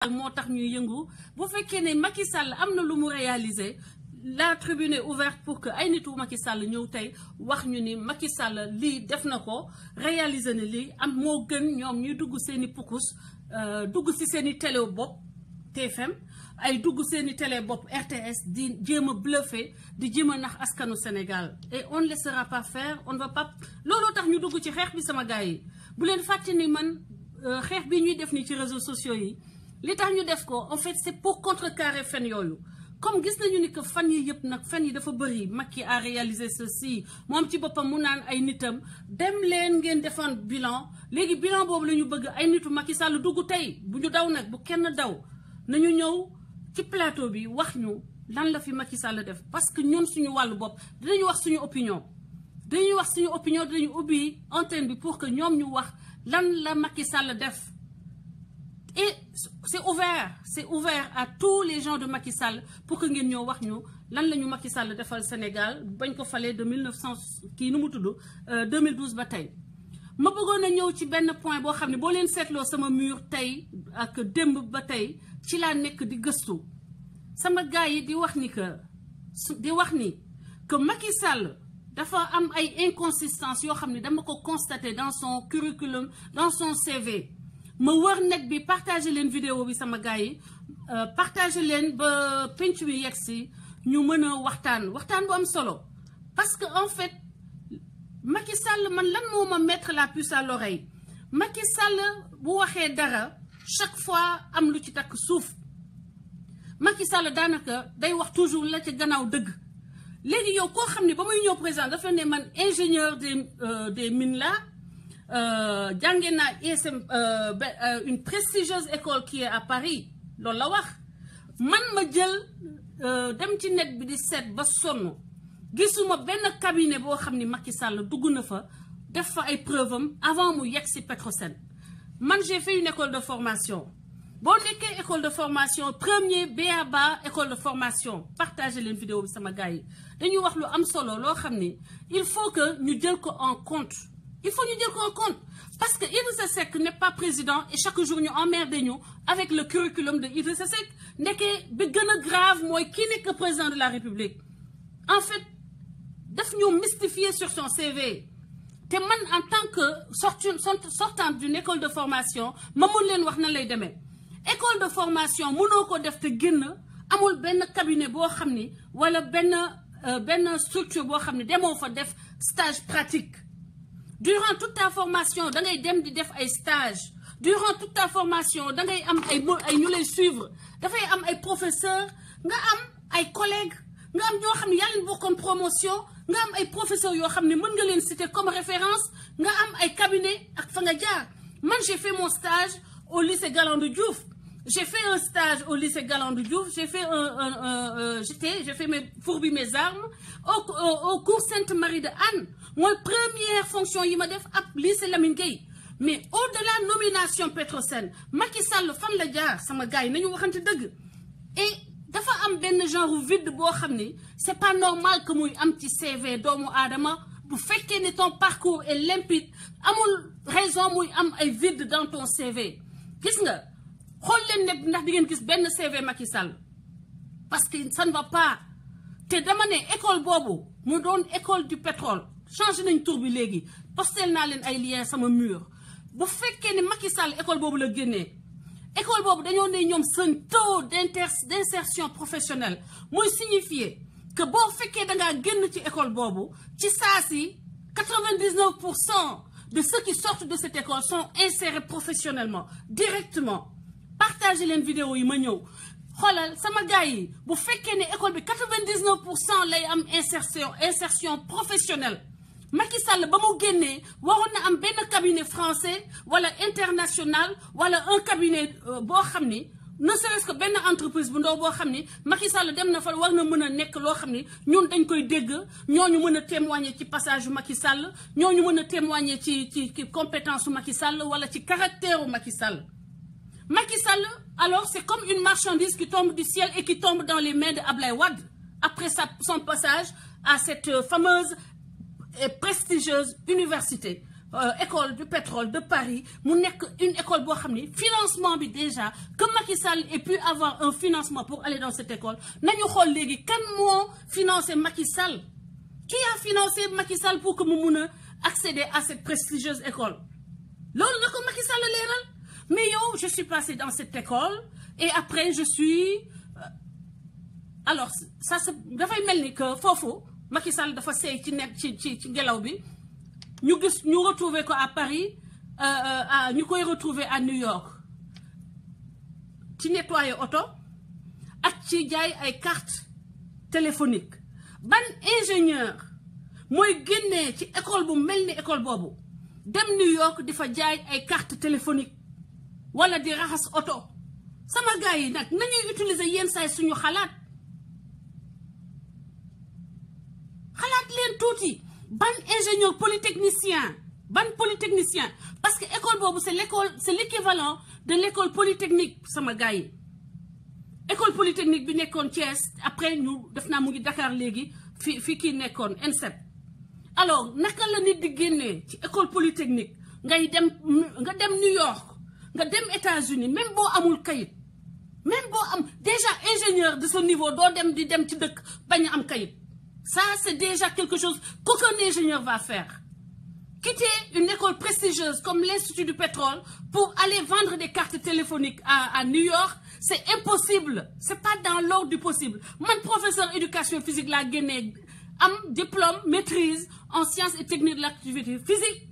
moo tax ñuy yëngu bu fekkee ne Macky Sall am na lu mu réaliser la tribune est ouverte pour que ay nitu Macky Sall ñëw tey wax ñu ni Macky Sall lii def na ko réaliser na lii am moo gën ñoom ñuy dugg seen i pukus dugg si seen i télé bopp TFM ay dugg seen i télé bopp RTS di jéem a bluffé di jéem a nax askanu Sénégal et on ne laissera pas faire on ne va pas looloo tax ñu dugg ci xeex bi sama gars yi bu leen fàtte ni man xeex bi ñuy def ni ci réseaux sociaux yi li tax ñu def ko en fait c'est pour contrecarrer fen yooyu comme gis nañu ni que fan yi yëpp nag fen yi dafa bëri Macky a réalisé ceci moom ci boppam mu naan ay nitam dem leen ngeen defan bilan léegi bilan boobu la ñu bëgg ay nitu Macky Sall dugg tey bu ñu daw nag bu kenn daw nañu ñëw ci plateau bi wax ñu lan la fi Macky Sall def parce que ñun suñu wàllu bopp dinañu wax suñu opinion dinañu ubbi antenne bi pour que ñoom ñu wax lan la Macky Sall def. Et c'est ouvert à tous les gens de Macky Sall pour que ngeen ñoo wax ñu lan la ñu Macky Sall defal Sénégal bañ ko falee de 2012 ba tey ma bëggoon a ñëw ci benn point boo xam ne boo leen seetloo sama mur tey ak démb ba tey ci laa nekk di gëstu sama gars yi di wax ni que Macky Sall dafa am ay inconsistances yoo xam ne dama ko constaté dans son curriculum dans son CV ma wër net bi partagé leen vidéo bi sama gars yi partagé leen ba penc bi yegg si ñu mën a waxtaan bu am solo parce que en fait Macky Sall man lan moo ma mettre la puce à l'oreille Macky Sall bu waxee dara chaque fois am lu ci takk suuf Macky Sall daanaka day wax toujours la ci gannaaw dëgg léegi yow koo xam ne ba muy ñëw président dafa ne man ingénieur des mines là jàngee naa ISM une prestigieuse école qui est à Paris loolu la wax man ma jël dem ci net bi di seet ba sonn gisuma benn cabinet boo xam ni Macky Sall dugg na fa def fa ay preuve am avant mu yegg si Petrosen man j'ai fait une école de formation boo nekkee école de formation premier BABA école de formation partagé leen vidéo bi sama gars yi dañuy wax lu am solo loo xam ni il faut que ñu jël ko en compte parce que Idrissa Seck n'est pas président et chaque jour ñu emmerdé ñu avec le curriculum de Idrissa Seck nekkee bi gën a grave mooy kii nekk président de la République en fait daf ñu mystifier sur son CV te man en tant que sortante d'une école de formation ma mun leen wax nan lay demee école de formation mënoo ko def te génn amul benn cabinet boo xam ni wala benn structure boo xam ni demoo fa def stage pratique durant toute ta formation da ngay dem di def ay stage durant toute ta formation da ngay am ay ñu lay suivre dafay am ay professeurs nga am ay collègues nga am ñoo xam ne yaa leen bokkoon promotion nga am ay professeurs yoo xam ne mën nga leen citer comme référence nga am ay cabinet ak fa nga jaar man j'ai fait mon stage au lycée Galandou Diouf j'ai fait un stage au lycée Galandou Diouf j'ai fait fourbi mes armes au cours Sainte-Marie de Anne mooy première fonction yi ma def ab lycée Lamine Gueye mais au-delà nomination Petrosen Macky Sall fan la jaar sama gars yi nañu waxante dëgg et dafa am benn genre vide boo xam ni c'est pas normal que muy am ci CV doomu aadama bu fekkee ni ton parcours est limpide amul raison muy am ay vide dans ton CV gis nga xool leen ne ndax di ngeen gis benn CV Macky Sall parce que ça ne va pas te dama ne école boobu mu doon école du pétrole changé nañ tur bi léegi postel naa leen ay lien sama mur bu fekkee ne Macky Sall école boobu la génnee école boobu dañoo ne ñoom seen taux d'insertion professionnelle mooy signifier que boo fekkee dangaa génn ci école boobu ci saa si 99% de ceux qui sortent de cette école sont insérés professionnellement directement partagez leen vidéo yi ma ñëw xoolal sama gars yi bu fekkee ne école bi 99% lay am insertion professionnelle Macky Sall ba mu génnee waroon na am benn cabinet français wala international wala un cabinet boo xam ni ne serait-ce que benn entreprise bu ndaw boo xam ni Macky Sall dem na fa war na mën a nekk loo xam ni ñun dañ koy dégg ñooñu mën a témoigner ci passage yu Macky Sall ñooñu mën a témoigner ci compétence u Macky Sall wala ci caractère u Macky Sall. Macky Sall alors c'est comme une marchandise qui tombe du ciel et qui tombe dans les mains de Ablaye Wade après son passage à cette fameuse et prestigieuse université école du pétrole de Paris mu nekk une école boo xam ni financement bi déjà que Macky Sall ait pu avoir un financement pour aller dans cette école nañu xool léegi kan moo financé Macky Sall qui a financé Macky Sall pour que mu mun a accéder à cette prestigieuse école loolu na ko Macky Sall leeral mais yow je suis passée dans cette école et après je suis alors ça dafay mel ni que foofu Macky Sall dafa seey ci nekk ci ngelaw bi ñu gis ñu retrouver ko à Paris ñu koy retrouver à New York ci nettoyer oto ak ci jaay ay carte téléphonique ban ingénieur mooy génnee ci école bu mel ni école boobu dem New York di fa jaay ay carte téléphonique wala di raxas oto sama gars yi nag nañuy utiliser yenn saay suñu xalaat leen tuuti ban ingénieur polytechnicien parce que école boobu c'est l'équivalent de l'école polytechnique sama gars yi école polytechnique bi nekkoon Thiès après ñu def naa mu ngi Dakar léegi fi kii nekkoon INSEP alors naka la nit di génnee ci école polytechnique nga dem New York nga dem États-Unis même boo amul kayit même boo am déjà ingénieur de ce niveau doo dem di dem ci dëkk bañ a am kayit ça c'est déjà quelque chose qu'aucun ingénieur va faire quitter une école prestigieuse comme l'Institut du pétrole pour aller vendre des cartes téléphoniques à New York c'est impossible c'est pas dans l'ordre du possible man professeur éducation physique laa génnee am diplôme maîtrise en sciences et techniques de l'activité physique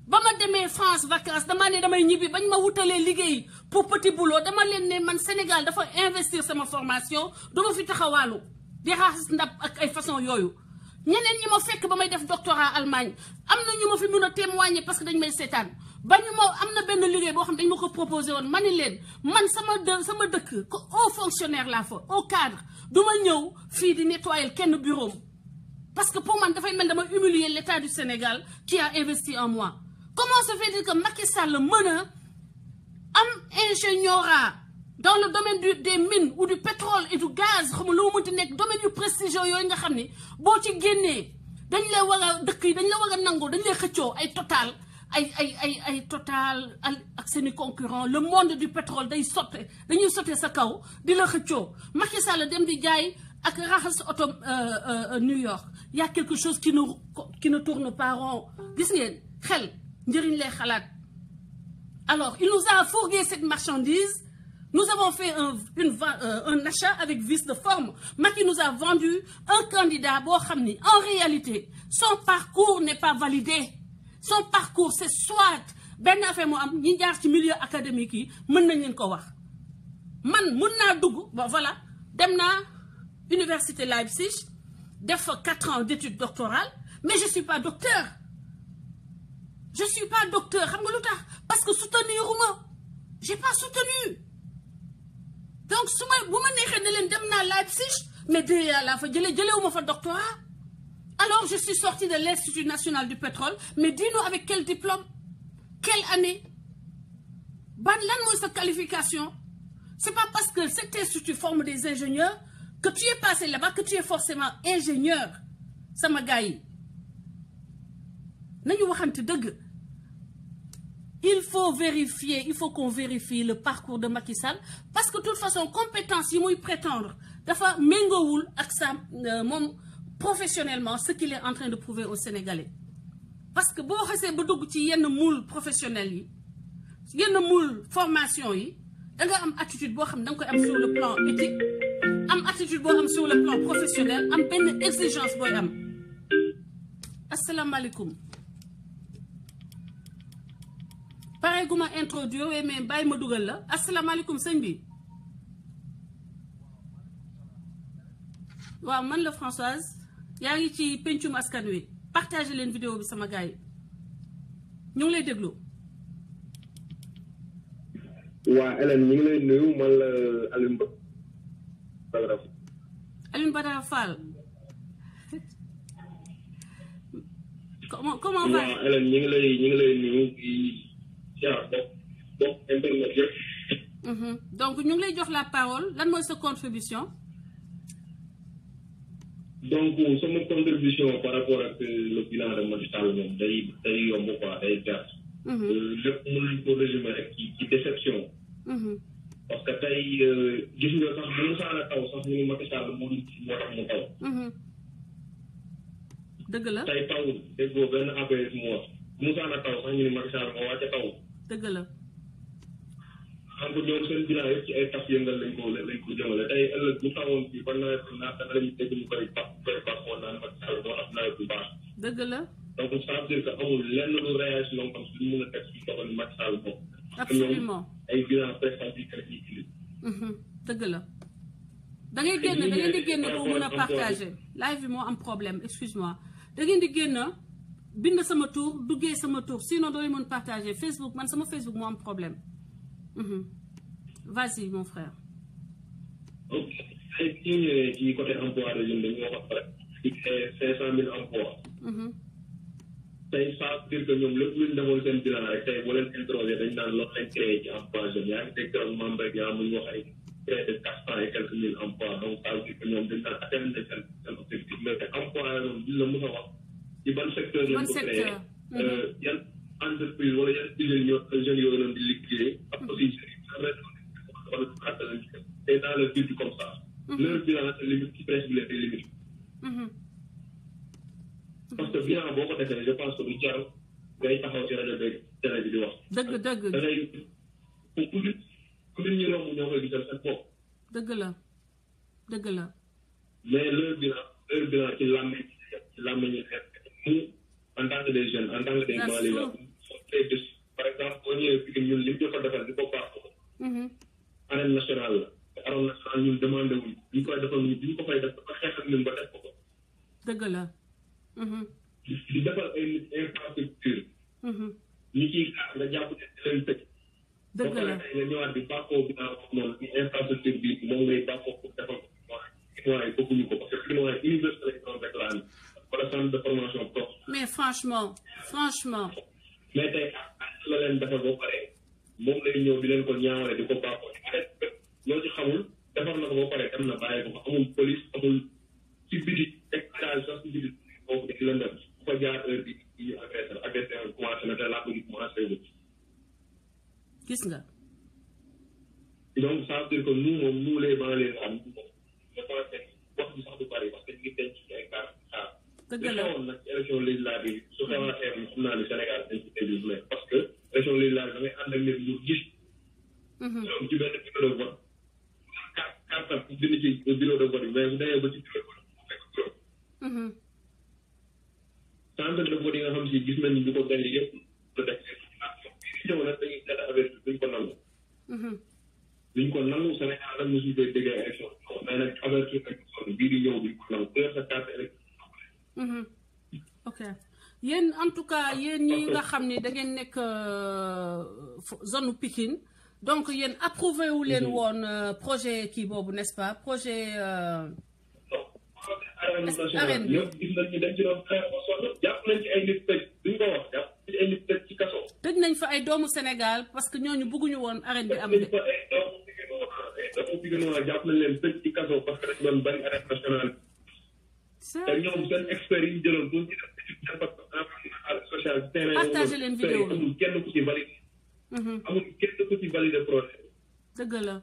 ba ma demee France vacances dama ne damay ñibbi bañ ma wutalee liggéey pour petit boulot dama leen ne man Sénégal dafa investir sama formation dama fi taxawaalu di raxas ndab ak ay façon yooyu ñeneen ñi ma fekk ba may def doctorat Allemagne am na ñu ma fi mun a témoigner parce que dañ may seetaan ba ñu ma am na benn liggéey boo xam dañ ma ko proposé woon ma ni leen man sama dëkk ko haut fonctionnaire laa fa au cadre du ma ñëw fii di nettoyer kenn bureau parce que pour man dafay mel dama humilier l'État du Sénégal qui a investi en moi. Comment se fait-il que Macky Sall mën a am ingénierat dans le domaine des mines ou du pétrole et du gaz xam nga lu mu mënti nekk domaine yu prestigieux yooyu nga xam ni boo ci génnee dañ lay war a dëkk yi dañ la war a nangu dañ lay xëccoo ay Total ay Total ak seeni concurrent le monde du pétrole dañuy sotte sa kaw di la xëccoo Macky Sall dem di jaay ak raxas oto New York y a quelque chose qui ne tourne pas rond gis ngeen xel njëriñ lay xalaat alors il nous a fourgué cette marchandise nous avons fait un achat avec vice de forme Macky nous a vendu un candidat boo xam ni en réalité son parcours n'est pas validé son parcours c'est soit benn affaire moo am ñi jaar ci milieu académique yi mën nañ leen ko wax man mën naa dugg ba voilà dem naa Université Leipzig def fa 4 ans d'études doctorales mais je suis pas docteur xam nga lu tax parce que souteniruma j'ai pas soutenu donc bu ma neexee ne leen dem naa Leipzig mais DEA laa fa jëlewuma fa doctorat alors je suis sortie de l'Institut national du pétrole mais dis-nous avec quel diplôme quelle année lan mooy sa qualification c'est pas parce que cet institut forme des ingénieurs que tu es passé là-bas que tu es forcément ingénieur sama gars yi nañu waxante dëgg il faut qu'on vérifie le parcours de Macky Sall parce que de toute façon compétence yi muy prétendre dafa méngoowul ak sa moom professionnellement ce qu'il est en train de prouver aux Sénégalais parce que boo xasee ba dugg ci yenn moule professionnel yi yenn moule formation yi da nga am attitude boo xam da nga koy am sur le plan éthique am attitude boo xam sur le plan professionnel am benn exigence booy am asalaamaaleykum pare gu ma introduire mais bàyyi ma dugal la asalaamaaleykum sëñ bi waaw man la Françoise yaa ngi ci pencum askan wi partagé leen vidéo bi sama gars yi ñu ngi lay déglu. waa Hélène ñu ngi lay nuyu man la Alioune Badara Fall comment va. waaw Hélène ñu ngi lay nuyu donc internet yëpp. donc ñu ngi lay jox la parole lan mooy sa contribution. donc sama contribution par rapport ak le bilan de Macky Sall moom day yomb quoi day gàtt. lépp mën nañ ko résumer rek ci déception. parce que tey gis nga sax bu musaana taw sax ñu Macky Sall moo tax mu taw. dëgg la tey tawul déggoo benn affaire mu wax bu musaana taw sax ñu ne Macky Sall moo wàcce taw. dëgg la. xam nga ñoom seen bilan yëpp ci ay tas yëngal lañ ko jëmale tey ëllëg bu tawoon fii ba nawet bi naata lañu dégg ñu koy baaxoo naan Macky Sall moo am nawet bu baax. dëgg la. donc ça veut dire que amul lenn lu réaction comme si ñu mën a teg si doxal Macky Sall moom. absolument ay bilan préstatif la ñuy indi. dëgg la. da ngay génn da ngeen di génn pour mën a partager live bi moo am problème excuse-moi da ngeen di génn bind sama tour duggee sama tour sinon doo leen mën partager Facebook man sama Facebook moo am problème. Vas-y mon frère. ok tey bi ñu ñëwee ci côté emploi de jeunes dañu wax rek ci 500 000 emplois. tey ça veut dire que ñoom lépp lu ñu defoon seen bilan rek tey boo leen interrogé dañ naan loolu lañ créé ci emploi jeunes yaa ngi dégg membre rek yaa muy wax ay près de 400 et quelques mille emplois donc ça veut dire que ñoom dañ naan atteindre seen objectif mais te emploi moom duñ la mën a wax ci ban secteur lañ ko créé yan entreprise wala yan jeunes yooyu noonu di liggéey ak aussi c'est dans le but comme ça. leur bilan c'est limite ci presse bi leen day limite. parce que bilan boo ko defee je pense que du jar ngay taxaw ci rajo beeg télé bi di wax. dëgg dëgg da ngay ku nit ñi romb ñoo koy gisal seen bopp. dëgg la dëgg la. mais leur bilan ci làmmeñ ñu mu en tant que des jeunes en tant que des Mali la par exemple boo ñëwee fii ñun li ñu jot a defal di ko baax arène nationale la te arène nationale ñun demandé wuñ ñu koy defal ñu bi ñu ko fay def dafa xeex ak ñun ba def ko. dëgg la. di defal ay infrastructure. ñi ciy xaar nga jàpp ne di leen tëj. dëgg la ba pare nga ñëwaat di bàkkoo bi naa wax noonu ci infrastructure bi moom ngay bàkkoo pour defal ko chinois yi bëgguñu ko parce que chinois yi université lañ doon réclamé wala centre de formation prof. mais franchement. mais tey la leen defal ba pare moom lay ñëw di leen ko ñaawale di ko bàkkoo loo ci xamul defar na ko ba pare dem na bàyyi ko fa amul police amul ci biti éclairage sax ci biti boobu di lëndëm bu fa jaar heure bi ñu agressé commencé na te làpp gi commencé wu. gis nga. donc ça veut dire que nous les banlieues am je pense que wax bi sax du bari parce que ñu ngi denc ci ay carte xaar. dëgg la li xewoon nag ci élection législative su xewaatee moom xam naa ne Sénégal dañ ci déglu parce que élection législative da ngay ànd ak nit ñu gis. donc ci benn bureau de vote carte bind ci bureau de vote yi mais bu demee ba ci bureau de vote mu fekk trop. centre de vote yi nga xam si gis nañu ñu ko gagné yëpp la def ñëw nag dañuy def avec duñ ko nangu. duñ ko nangu Sénégal nag mosuñu koy déggee élection mais nag avertir nañ bii di ñëw duñ ko nangu ku yor sa carte élection. ok yéen en tout cas yéen ñi nga xam ne da ngeen nekk zone Pikine donc yéen approuvé wu leen woon projet kii boobu n'est-ce pas projet. arène bi yëpp gis nañ ni dañ ci doon xeex ba sonn jàpp nañ ci ay nit tëj duñ ko wax jàpp nañ ci ay nit tëj ci kaso. tëj nañ fa ay doomu Sénégal parce que ñooñu bëgguñu woon arène bi am. tëj nañ fa ay doomu Pikine jàpp nañ leen tëj ci kaso parce que dañ doon bari arène nationale. te ñoom seen experts yi ñu jëloon pour ñu def impact social terrain. partagé leen vidéo bi amul kenn ku ci validé. amul kenn ku ci validé projet. dëgg la.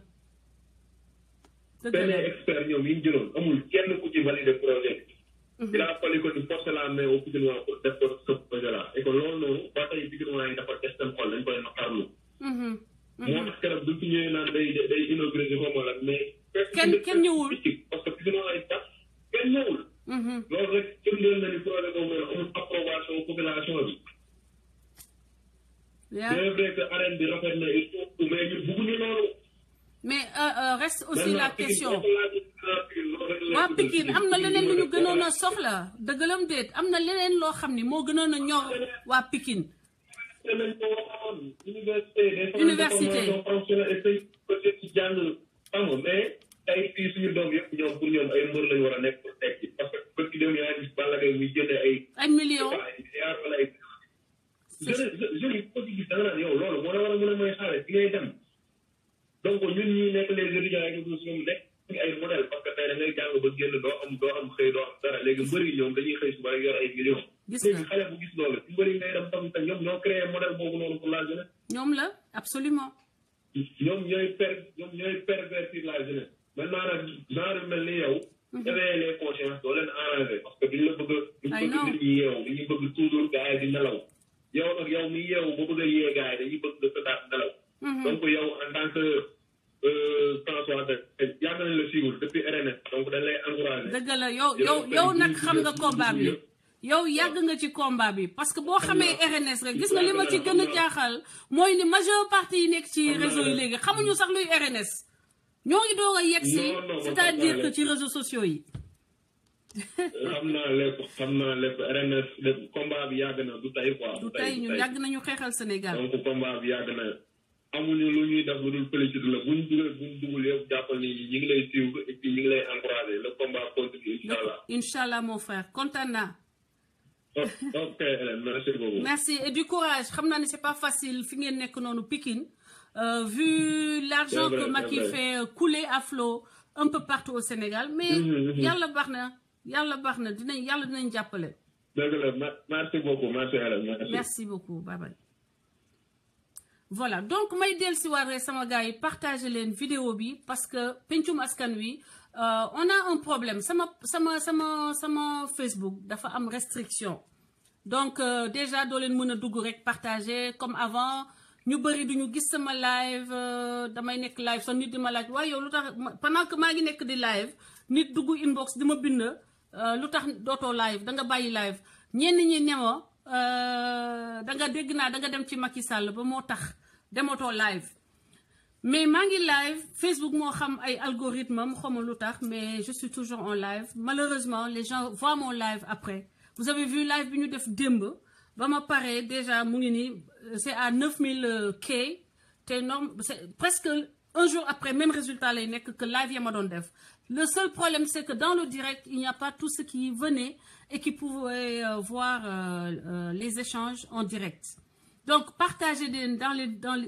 benn expert ñoom yi ñu jëloon amul kenn ku ci validé projet bi. il a fallu que ñu forcer la main au Pikinois pour def ko ce projet là et que loolu noonu ba tey Pikinois yi dafa des seen xol dañ koy naqarlu. moo tax keroog duñ fi ñëwee naan day inauguré si xaw ma la mais. kenn ñëwul parce que Pikinois yi tax kenn ñëwul. loolu rek jëndal na ni projet boobu amul approbation population bi. c'est vrai que arène bi rafet na il faut mais ñun bëgguñu loolu. mais reste aussi la question waa Pikine am na leneen lu ñu gënoon a soxla dëggalam déet am na leneen loo xam ni moo gënoon a ñor waa Pikine. université ci jàng xam nga mais tey fii suñu doom yëpp ñoom pour ñoom ay mbër lañu war a nekk pour tekki parce que bët ki dem yaa gis Balla Gaye muy jëndee ay millions ay milliards wala ay jeunes yi ko ci gis da nga naan yow loolu moo la war a mën a may xaalis fi ngay dem donc ñun ñi nekk les étudiants yi ñu nekk ay modèle parce que tey da ngay jàng ba génn doo am xëy doo am dara léegi mbëri ñoom dañuy xëy suba rek yor ay millions. léegi xale bu gis loolu ci mbëri ngay dem tam ñoom ñoo créé modèle boobu noonu pour la jeunesse. ñoom la absolument. ñoom ñooy pervertir la jeunesse maintenant nag genre mel ni yow. éveiller les consciences doo leen arrangé parce que duñ la bëgg a. duñ bëgg nit ñi yeewu dañuy bëgg toujours gars yi di nelaw. yow nag yow mi yeewu ba bëgg a yee gars yi dañuy bëgg nga tëddaat nelaw. donc yow en tant que François yàgg nañ la suivre depuis RNS donc dañ lay encouragé. dëgg la yow nag xam nga combat bi yow yàgg nga ci combat bi parce que boo xamee RNS rek gis nga li ma ci gën a jaaxal mooy ni majeure partie yi nekk ci réseau yi léegi xamuñu sax luy RNS ñoo ngi doog a yegg si c'est-à-dire que ci réseaux sociaux yi. xam naa lépp RNS lépp combat bi yàgg na du tey quoi. du tey ñun yàgg nañu xeexal Sénégal. donc combat bi yàgg na amuñu lu ñuy def lu dul politique la buñ dugul yëpp jàppal ni ñi ngi lay suivre et puis ñi ngi lay encouragé le combat continue incha allah. incha allah mon frère kontaan naa. ok Hélène merci beaucoup. merci et du courage xam naa ne c'est pas facile fi ngeen nekk noonu Pikine vu l'argent que Macky fait couler à flot un peu partout au Sénégal mais yàlla baax na dinañ jàppale. dëgg la merci beaucoup merci Hélène merci beaucoup bye bye. voilà donc may del si waat rek sama gars yi partager leen vidéo bi parce que pencum askan wi on a un problème sama Facebook dafa am restriction donc déjà doo leen mën a dugg rek partager comme avant ñu bëri duñu gis sama live damay nekk live sax nit di ma laaj waaye yow lu tax pendant que maa ngi nekk di live nit dugg inbox di ma bind lu tax dootoo live da nga bàyyi live ñenn ñi ne ma da nga dégg naa da nga dem ci Macky Sall ba moo tax dematoo live mais maa ngi live Facebook moo xam ay algorithme am xawma lu tax mais je suis toujours en live malheureusement les gens voient mon live après vous avez vu live bi ñu def démb ba ma paree déjà mu ngi nii c'est à 9000 K te c'est presque un jour après même résultat lay nekk que live ya ma doon def le seul problème c'est que dans le direct il n'y a pas tous ceux qui venaient et qui pouvaient voir les échanges en direct donc partagez leen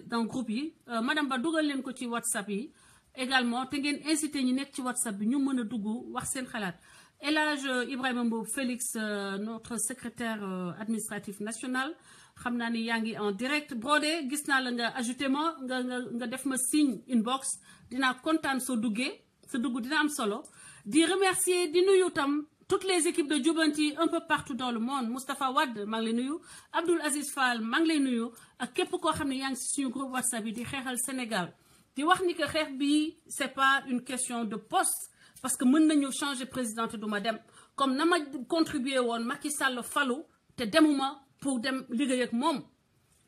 dans groupe yi madame Ba dugal leen ko ci WhatsApp yi également te ngeen incité ñi nekk ci WhatsApp bi ñu mën a dugg wax seen xalaat El Hadj Ibrahima Mbow Félix notre secrétaire administratif national xam naa ni yaa ngi en direct Brodé gis naa la nga ajouté ma nga def ma signe inbox dinaa kontaan soo duggee sa dugg dina am solo di remercier di nuyu tam toutes les équipes de Jubbanti un peu partout dans le monde Moustapha Wade maa ngi lay nuyu Abdoul Aziz Fall maa ngi lay nuyu ak képp koo xam ne yaa ngi si suñu groupe WhatsApp bi di xeexal Sénégal di wax ni que xeex bi c'est pas une question de poste parce que mën nañu changer président te duma dem comme na ma contribué woon Macky Sall falu te demuma pour dem liggéey ak moom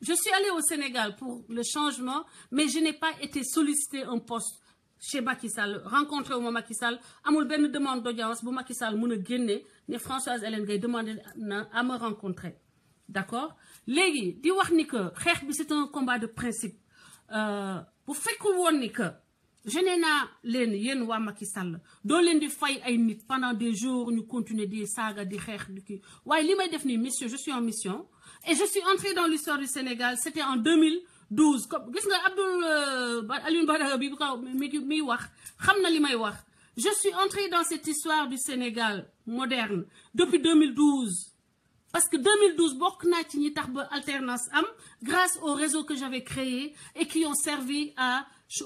je suis allée au Sénégal pour le changement mais je n'ai pas été sollicité un poste chez Macky Sall rencontré wu ma Macky Sall amul benn demande d'audience bu Macky Sall mën a génne ne Françoise Hélène Gaye demandé na à me rencontrer d'accord léegi di wax ni que xeex bi c'est un combat de principe bu fekkul woon ni que gêné naa leen yéen waa Macky Sall doo leen di fay ay nit pendant des jours ñu continuer di saaga di xeex di kii waaye li may def nii mission je suis en mission et je suis entrée dans l'histoire du Sénégal c'était en 2012 comme gis nga Alioune Badara bi mi wax xam na li may wax je suis entrée dans cette histoire du Sénégal moderne depuis 2012 parce que 2012 bokk naa ci ñi tax ba alternance am grâce au réseau que j'avais créé et qui ont servi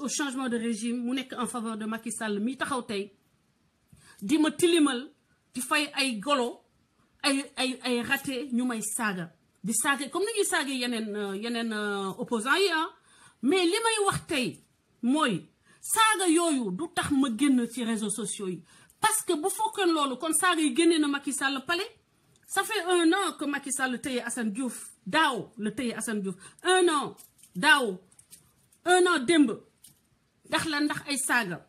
au changement de régime mu nekk en faveur de Macky Sall mi taxaw tey di ma tilimal di fay ay golo ay raté ñu may saaga di saaga comme ni ñuy saaga yeneen opposants yi mais li may wax tey mooy saaga yooyu du tax ma génn ci réseaux sociaux yi parce que bu fokkoon loolu kon saaga yi génnee na Macky Sall palais ça fait 1 an que Macky Sall tëye Assane Diouf daaw la tëye Assane Diouf 1 an daaw 1 an démb ndax ay saaga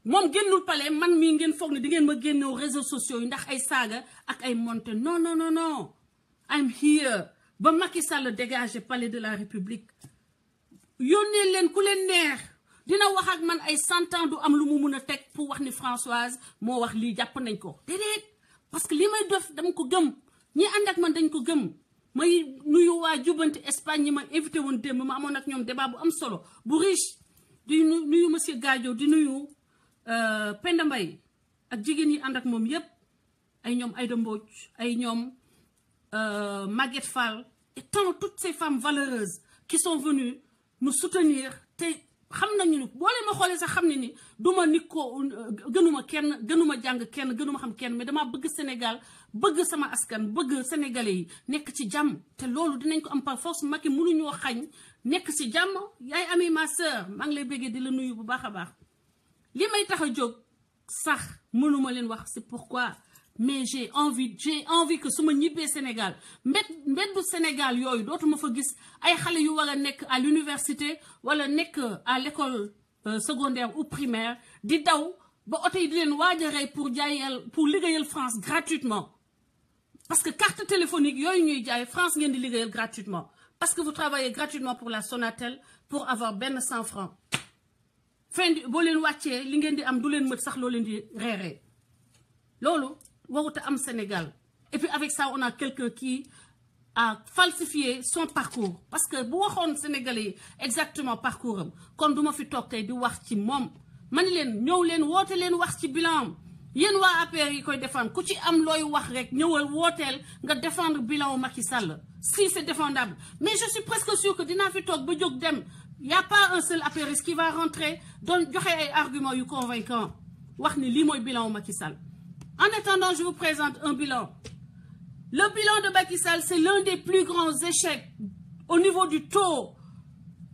moom génnul palais man mii ngeen foog ne di ngeen ma génnew réseaux sociaux yi ndax ay saaga ak ay monté non I'm here ba Macky Sall dégagé palais de la République yónnee leen ku leen neex dina wax ak man ay 100 ans du am lu mu mun a teg pour wax ni Françoise moo wax lii jàpp nañ ko déedéet parce que li may def dama ko gëm ñi ànd ak man dañ ko gëm may nuyu waa Jubbanti Espagne ñi ma invité woon démb ma amoon ak ñoom débat bu am solo bu riche di nuyu monsieur Gadio di nuyu Penda Mbaye ak jigéen yi ànd ak moom yépp ay ñoom Aïda Mbodj ay ñoom Maguette Fall et tant toutes ces femmes valeureuses qui sont venues nous soutenir te xam nañu ni boo leen ma xoolee sax xam ne ni duma nit ko gënuma kenn gënuma jàng kenn gënuma xam kenn mais dama bëgg Sénégal bëgg sama askan bëgg sénégalais yi nekk ci jàmm te loolu dinañ ko am par force Macky mënuñoo xañ nekk ci jàmm yaay Ami ma sœur maa ngi lay bëggee di la nuyu bu baax a baax li may tax a jóg sax mënuma leen wax c'est pourquoi mais j'ai envie que su ma ñibbee Sénégal mbeddu Sénégal yooyu dootuma fa gis ay xale yu war a nekk à l'université wala nekk à l'école secondaire ou primaire di daw ba oto yi di leen waaj a rey pour liggéeyal France gratuitement parce que carte téléphonique yooyu ñuy jaay France ngeen di liggéeyal gratuitement parce que vous travaillez gratuitement pour la Sonatel pour avoir benn 100 francs fin boo leen wàccee li ngeen di am du leen mët sax loo leen di reeree loolu warut a am Sénégal et puis avec ça on a quelqu'un qui a falsifié son parcours parce que bu waxoon Sénégalais yi exactement parcours am kon du ma fi toog tey di wax ci moom ma ni leen ñëw leen woote leen wax ci bilan am yéen waa APR yi koy défendre ku ci am looy wax rek ñëwal wooteel nga défendre bilan wu Macky Sall si c'est défendable mais je suis presque sûre que dinaa fi toog ba jóg dem y a pas un seul apériste qui va rentrer doon joxe ay arguments yu convaincants wax ni lii mooy bilan wu Macky Sall. En attendant, je vous présente un bilan. Le bilan de Macky Sall, c'est l'un des plus grands échecs au niveau du taux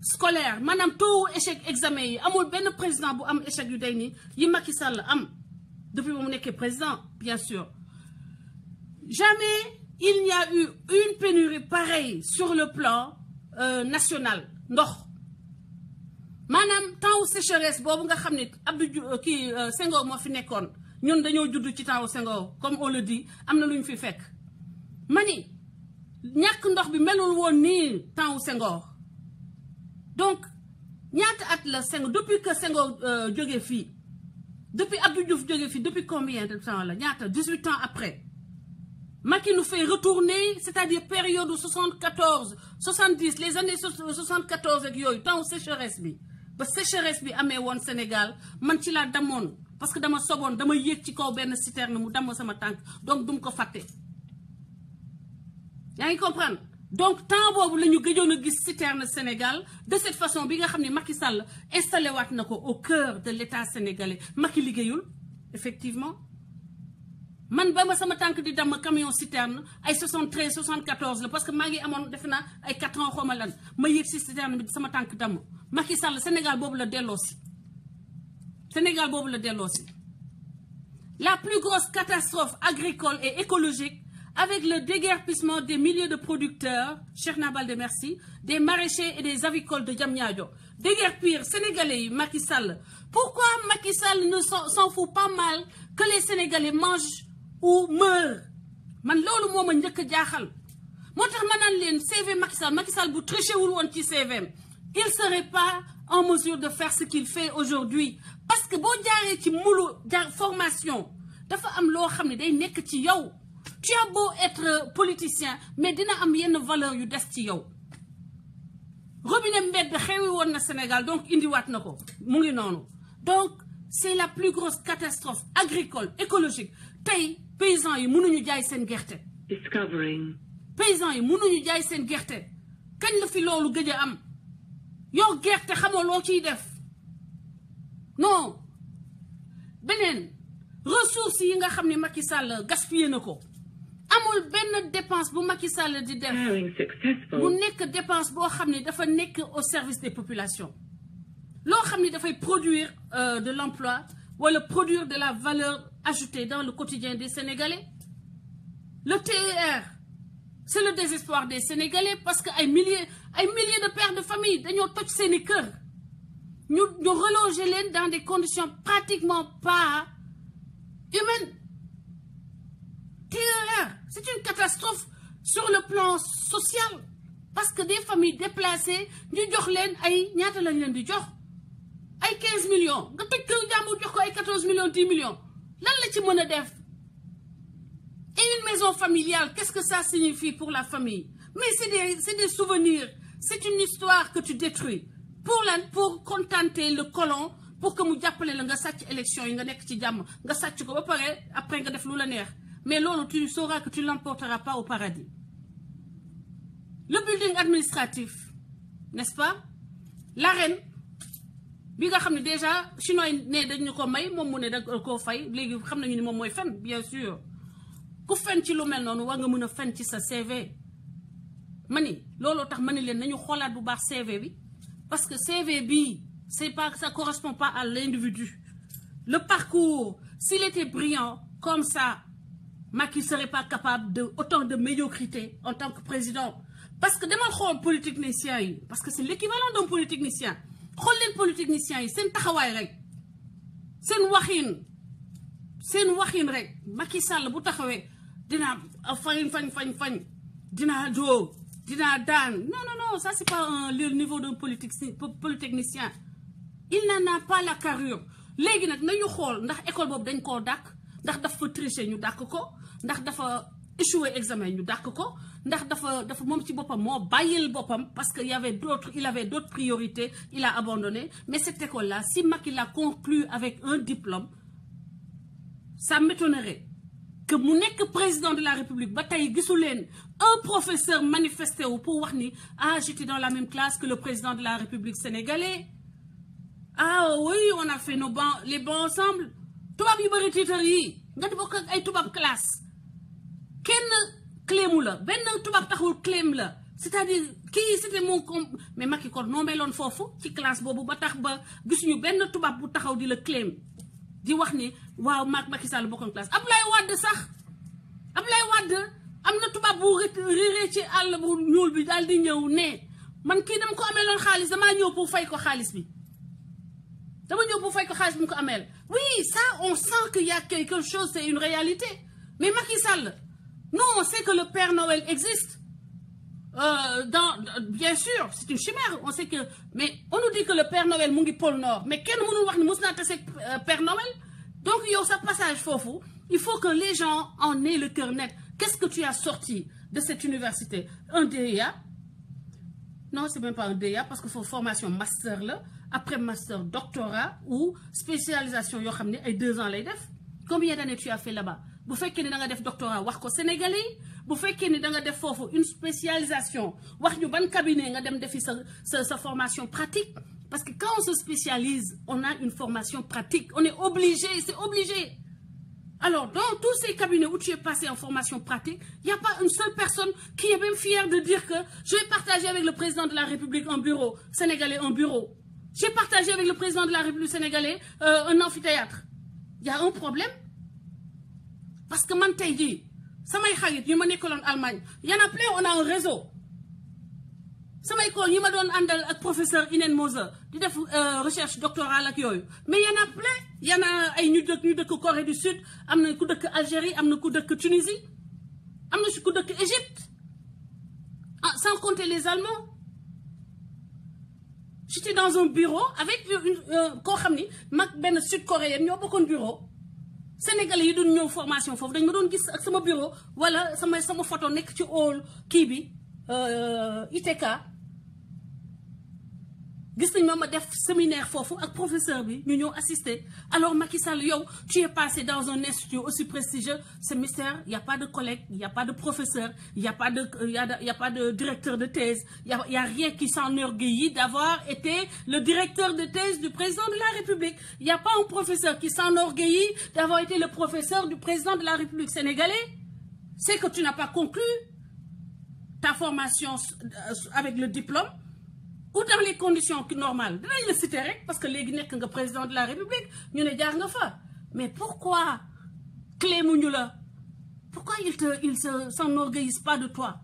scolaire. Madame, taux échec examen yi amul benn président bu am échec yu day ni yi Macky Sall am depuis ba mu nekkee président, bien sûr. Jamais il n'y a eu une pénurie pareille sur le plan national. Ndox maanaam temps sécheresse boobu nga xam ne Abdou Senghor moo fi nekkoon. ñun dañoo judd ci temps Senghor comme on le dit am na lu ñu fi fekk mani ñàkk ndox bi melul woon nii temps Senghor donc ñaata at la Senghor depuis que Senghor jógee fii depuis Abdou Diouf jógee fii depuis combien de temps la ñaata 18 ans après Macky nous fait retourner c'est-à-dire période 74 70 les années 74 ak yooyu temps sécheresse bi ba sécheresse bi amee woon Sénégal man ci laa damoon parce que dama soboon dama yéeg ci kaw benn citerne mu damm sama tànk donc dum ko fàtte yaa ngi comprendre donc temps boobu la ñu gëjoon a gis citerne Sénégal de cette façon bi nga xam ne Macky Sall installé waat na ko au cœur de l'État sénégalais Macky liggéeyul effectivement man ba ma sama tànk di damm camion citerne ay 73 74 la parce que maa ngi amoon defe naa ay 4 ans xawma lan ma yéeg si citerne bi sama tànk damm Macky Sall Sénégal boobu la delloo si Sénégal boobu la delloo si la plus grosse catastrophe agricole et écologique avec le déguerpissement des milliers de producteurs Cheikhna Baldé merci des maraîchers et des avicoles de Diamniadio déguerpir sénégalais yi Macky Sall pourquoi Macky Sall ne s'en fout pas mal que les Sénégalais mangent ou meurent man loolu moo ma njëkk a jaaxal moo tax ma naan leen CV Macky Sall bu triché wul woon ci CVM il serait pas en mesure de faire ce qu'il fait aujourd'hui parce que boo jaaree ci mulu formation dafa am loo xam ne day nekk ci yow tu as beau être politicien mais dina am yenn valeur yu des ci yow robinet mbedd xewi woon na Sénégal donc indiwaat na ko mu ngi noonu donc c'est la plus grosse catastrophe agricole écologique tey paysans yi mënuñu jaay seen gerte paysans yi mënuñu jaay seen gerte kañ la fi loolu gëj a am yow gerte xamoo loo ciy def non beneen ressources yi nga xam ne Macky Sall gaspillé na ko amul benn dépense bu Macky Sall di def bu nekk dépense boo xam ne dafa nekk au service des populations loo xam ne dafay produire de l'emploi wala produire de la valeur ajoutée dans le quotidien des Sénégalais le TER c'est le désespoir des Sénégalais parce que ay milliers de pères de famille dañoo toj seeni kër ñu reloger leen dans des conditions pratiquement pas humaines TER c'est une catastrophe sur le plan social parce que des familles déplacées ñu jox leen ay ñaata lañ leen di jox ay 15 millions nga toj kër jàmbur jox ko ay 14 millions 10 millions lan la ci mën a def et une maison familiale qu'est-ce que ça signifie pour la famille mais c'est des souvenirs c'est une histoire que tu détruis pour contenter le colon pour que mu jàppale la nga sàcc élection yi nga nekk ci jàmm nga sàcc ko ba pare après nga def lu la neex mais loolu tu sauras que tu l'emporteras pas au paradis. Le building administratif, n'est-ce pas? L'arène bi nga xam ne déjà chinois yi ne dañu ko may moom mu ne da koo fay léegi xam nañu ni moom mooy fen bien sûr ku fen ci lu mel noonu war nga mën a fen ci sa CV. ma ni looloo tax ma ni leen nañu xoolaat bu baax CV bi parce que CV bi c'est pas, ça correspond pas à l'individu. Le parcours, s'il était brillant comme ça, Macky ne serait pas capable de autant de médiocrité en tant que président. Parce que demal xool polytechnicien yi parce que c'est l'équivalent d'un polytechnicien xool leen polytechnicien yi seen taxawaay rek seen waxin rek Macky Sall bu taxawee dinaa fañ dinaa joo dinaa daan non ça c'est pas le niveau d'un polytechnicien. Il n'en a pas la carrure léegi nag nañu xool ndax école boobu dañ koo dàq ndax dafa tricher ñu dàq ko ndax dafa échoué examen ñu dàq ko ndax dafa moom ci boppam moo bàyyil boppam parce que il avait d'autres priorités il a abandonné. Mais cette école là si Macky l'a conclu avec un diplôme ça m'étonnerait que mu nekk président de la République ba tey gisu leen un professeur manifesté wu pour wax ni j'étais dans la même classe que le président de la République sénégalais. Oui, on a fait les bancs ensemble. Tubaab yu bari tiitar yi nga di bokk ak ay tubaab classe kenn clému la benn tubaab taxul clém la c'est-à-dire kii c'était mon mais Macky kon noo meloon foofu ci classe boobu ba tax ba gisuñu benn tubaab bu taxaw di la clém di wax ni waaw Macky Sall bokkoon classe. Abdoulaye Wade am na tubaab bu réeree ci àll bu ñuul bi daal di ñëw ne man kii dama ko ameeloon xaalis damaa ñëw pour fay ko xaalis bi. Oui, ça, on sent qu'il y a quelque chose, c'est une réalité. Mais Macky Sall, nous, on sait que le Père Noël existe. Bien sûr, c'est une chimère. On sait que, mais on nous dit que le Père Noël mungi pôle Nord. Mais quel monde nous wax ni Père Noël? Donc, il y a ça passage faux. Il faut que les gens en aient le cœur net. Qu'est-ce que tu as sorti de cette université? Un DEA? Non, c'est même pas un DEA parce qu'il faut formation master là. Après master, doctorat ou spécialisation, yo xamné ay 2 ans lay def. Combien d'années tu as fait là-bas? Bu fekké ni da nga def doctorat wax ko sénégalais, bu fekké ni da nga def fofu une spécialisation, wax ñu ban cabinet nga dem defi sa formation pratique parce que quand on se spécialise, on a une formation pratique, on est obligé, c'est obligé. Alors, dans tous ces cabinets où tu es passé en formation pratique, il n'y a pas une seule personne qui est même fière de dire que je vais partager avec le président de la République un bureau, sénégalais un bureau. J'ai partagé avec le président de la République sénégalaise un amphithéâtre. Il y a un problème. Parce que man tay ji, samay xarit ñu ma nekkaloon Allemagne, il y en a plein, on a un réseau. Samay ko ñi ma doon àndal ak professeur Inen Moser di def recherche doctorale ak yooyu. Mais il y en a plein. Il y en a ay ñu dëkk Corée du Sud, am na ku dëkk Algérie, am na ku dëkk Tunisie, am na ku dëkk Égypte. Sans compter les Allemands. J'étais dans un bureau avec koo xam ni mag benn sud-coréenne ñoo bokkoon bureau sénégalais yi doon ñëw formation foofu dañ ma doon gis ak sama bureau wala sama photo nekk ci hall kii bi ITK gis nañ ma def séminaire foofu ak professeur bi ñu ñëw assister. Alors Macky Sall yow tu es passé dans un institut aussi prestigieux, c'est mystère, il y a pas de collègue, il y a pas de professeur, il y a pas de directeur de thèse, il y a rien qui s'enorgueillit d'avoir été le directeur de thèse du président de la République. Il y a pas un professeur qui s'enorgueillit d'avoir été le professeur du président de la République sénégalais. C'est que tu n'as pas conclu ta formation avec le diplôme ou dans les conditions normales. Dinañ la citer rek parce que léegi nekk nga président de la République ñu ne jaar nga fa. Mais pourquoi clémuñu la? Pourquoi ils s'enorgueillissent pas de toi?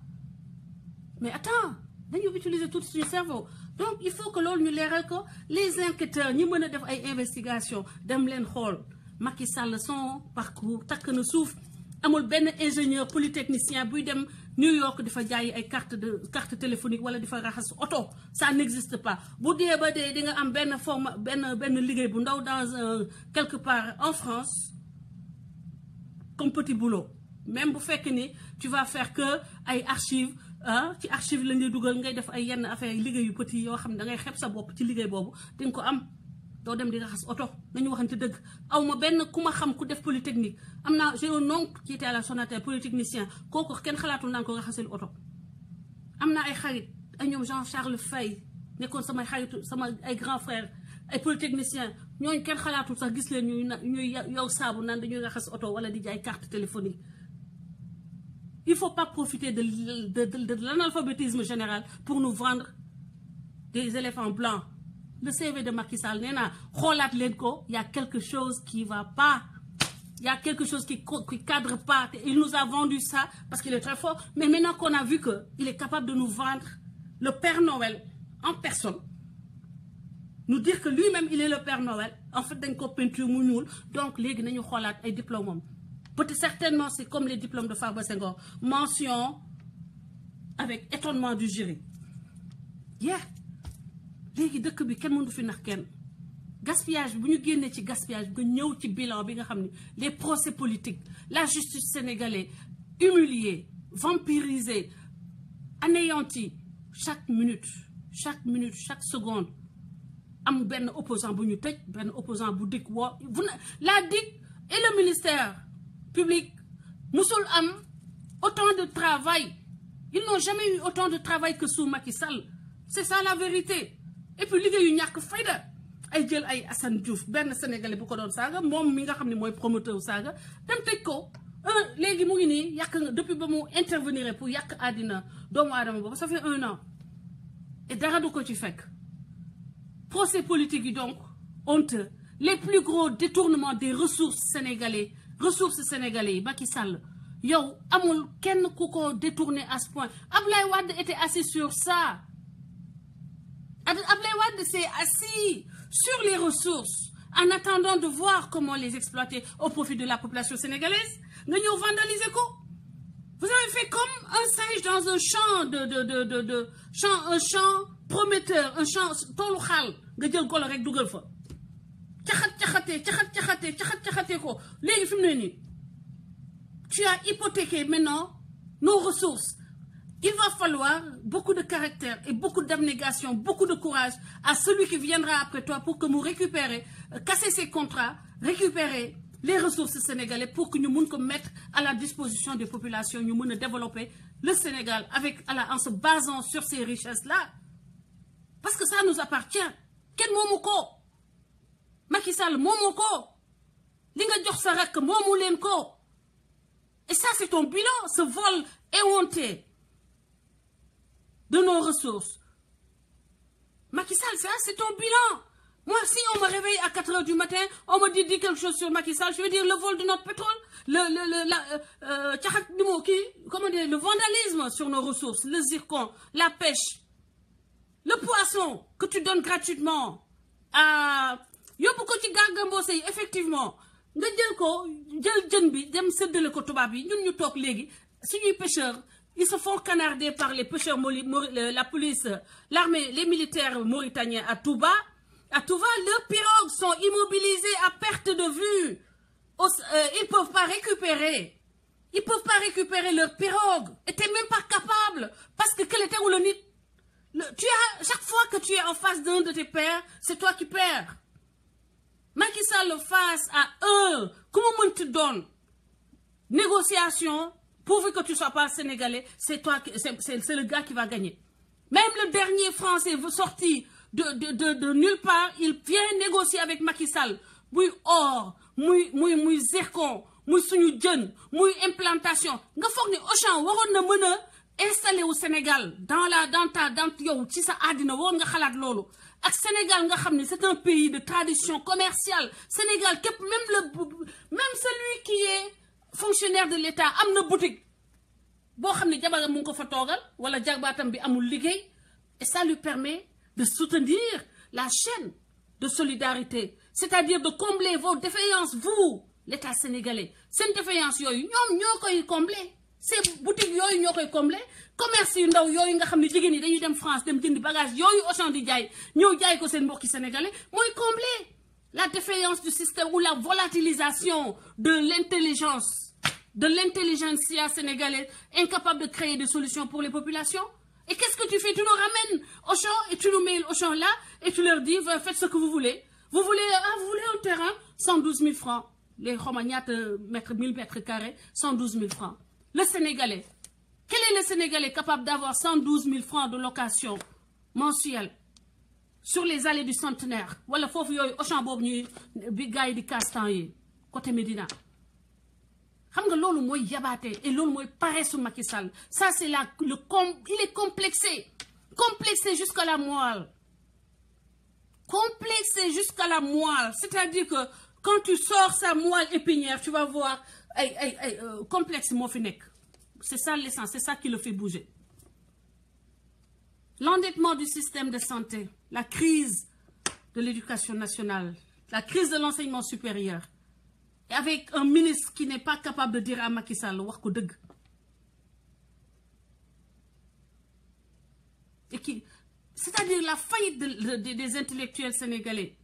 Mais attends, dañu utiliser tout suñu cerveau. Donc il faut que loolu ñu leeral ko les enquêteurs ñi mën a def ay investigation dem leen xool Macky Sall son parcours takk na suuf amul benn ingénieur polytechnicien buy dem New York di fa jaay ay carte téléphonique wala di fa raxas oto, ça n'existe pas. Bu dee ba dee di nga am benn liggéey bu ndaw dans quelque part en France comme petit boulot. Même bu fekk ni tu vas faire que ay archives ci archive lañ lay dugal ngay def ay yenn affaire liggéey yu petit yoo xam ne da ngay xeeb sa bopp ci liggéey boobu di nga ko am. doo dem di raxas oto nañu waxante dëgg aw ma benn ku ma xam ku def polytechnique am naa j'ai un oncle qui était à la Sonatel polytechnicien kooku kenn xalaatul naan ko raxasil oto am naa ay xarit ay ñoom Jean-Charles Faye nekkoon samay xaritu sama ay grand frère ay polytechnicien ñooñu kenn xalaatul sax gis leen ñuy yow saabu naan dañuy raxas oto wala di jaay carte téléphonique. Il ne faut pas profiter de l'analphabétisme général pour nous vendre des éléphants blancs. Le CV de Macky Sall, il y a quelque chose qui ne va pas. Il y a quelque chose qui ne cadre pas. Il nous a vendu ça parce qu'il est très fort. Mais maintenant qu'on a vu qu'il est capable de nous vendre le Père Noël en personne, nous dire que lui-même il est le Père Noël, en fait, d'un coup peinture mounoul. Donc, les gens ont des diplômes. Peut-être certainement, c'est comme les diplômes de Farba Senghor. Mention avec étonnement du jury. Yeah. Légui dëkk bi kenn mënu fi nax kenn. Gaspillage bu ñu génnee ci gaspillage nga ñëw ci bilan bi nga xam ni les procès politiques, la justice sénégalaise humiliée, vampirisée, anéantie chaque minute, chaque seconde. Am benn opposant bu ñu tëj, benn opposant bu dik woo. La DIC et le ministère public, musul am autant de travail. Ils n'ont jamais eu autant de travail que sous Macky Sall. C'est ça la vérité. Et puis, liggéey yu ñàkk fayda ay jël ay Assane Diouf benn Sénégalais bu ko doon saaga moom mi nga xam ne mooy promoteur saaga dem tëj ko léegi mu ngi nii yàq nga depuis ba mu intervenir pour yàq àddina doomu aadama boobu ça fait 1 an et dara du ko ci fekk. Procès politique yi donc honteux les plus gros détournements des ressources sénégalais yi Macky Sall yow amul kenn ku ko détourné à ce point. Ablaye Wade était assis sur ça. Ablaye Wade s'est assis sur les ressources en attendant de voir comment les exploiter au profit de la population sénégalaise. Nous avons vandalisé quoi? Vous avez fait comme un singe dans un champ un champ prometteur, un champ toluxal. Nga jël golo rek dugal fa. Caxat ko. Légui fimné ni. Tu as hypothéqué maintenant nos ressources. Il va falloir beaucoup de caractère et beaucoup d'abnégation, beaucoup de courage à celui qui viendra après toi pour que nous récupérions, casser ces contrats, récupérer les ressources sénégalais pour que nous puissions mettre à la disposition des populations, nous puissions développer le Sénégal en se basant sur ces richesses-là. Parce que ça nous appartient. Quel momoko? Macky Sall, momoko? Linga jox sa rak momu len ko. Et ça c'est ton bilan, ce vol éhonté de nos ressources. Macky Sall, ça c'est ton bilan. Moi, si on me réveille à 4 h du matin, on me dit quelque chose sur Macky Sall, je veux dire le vol de notre pétrole, le vandalisme sur nos ressources, le zircon, la pêche, le poisson que tu donnes gratuitement à effectivement, suñuy pêcheurs, ils se font canarder par les pêcheurs, la police, l'armée, les militaires mauritaniens à Touba. À Touba, leurs pirogues sont immobilisées à perte de vue. Ils ne peuvent pas récupérer. Ils ne peuvent pas récupérer leurs pirogues. Et tu n'es même pas capable. Parce que quel était où le nid? Chaque fois que tu es en face d'un de tes pères, c'est toi qui perds. Macky Sall face à eux, comment on te donne? Négociation, pourvu que tu ne sois pas sénégalais, c'est toi, c'est le gars qui va gagner. Même le dernier Français sorti de nulle part, il vient négocier avec Macky Sall. Muy or, muy zircon, muy suñu jeune, muy implantation. Nga foog ni Auchan waron na mëna installé au Sénégal dans yow ci sa adina won nga xalat lolu. Ak Sénégal nga xamni c'est un pays de tradition commerciale. Sénégal même celui qui est fonctionnaire de l'État amna boutique. Bo xamni jabaram mu ko fa togal wala jarbatam bi amul liggéey et ça lui permet de soutenir la chaîne de solidarité, c'est-à-dire de combler vos défaillances, vous, l'État sénégalais. C'est une défaillance, yoy, ñoo koy combler. Ces boutiques yoy ñoo koy combler. Commerce yu ndaw yoy nga xamni jigéen ñi dañuy dem France dem jëndi bagage yoy Auchan di jaay, ñoo jaay ko seen mbokki sénégalais, moy combler la défaillance du système ou la volatilisation de l'intelligentsia sénégalaise, incapable de créer des solutions pour les populations. Et qu'est-ce que tu fais? Tu nous ramènes Auchan et tu nous mets Auchan là et tu leur dis faites ce que vous voulez. Vous voulez un terrain, 112 000 francs. Les Romagnates, 1000 mètres carrés, 112 000 francs. Le Sénégalais. Quel est le Sénégalais capable d'avoir 112 000 francs de location mensuelle sur les allées du Centenaire? Voilà, faut que au champ bobu bi gaay di castan yi côté Médina. Xam nga lolu moy yabaté et lolu moy paresse Macky Sall. Ça c'est il est complexé. Complexé jusqu'à la moelle. Complexé jusqu'à la moelle. C'est-à-dire que quand tu sors sa moelle épinière, tu vas voir complexe moo fi nekk. C'est ça l'essence, c'est ça qui le fait bouger. L'endettement du système de santé, la crise de l'éducation nationale, la crise de l'enseignement supérieur, et avec un ministre qui n'est pas capable de dire à Macky Sall wax ko deug. Et qui, c'est-à-dire la faillite des intellectuels sénégalais.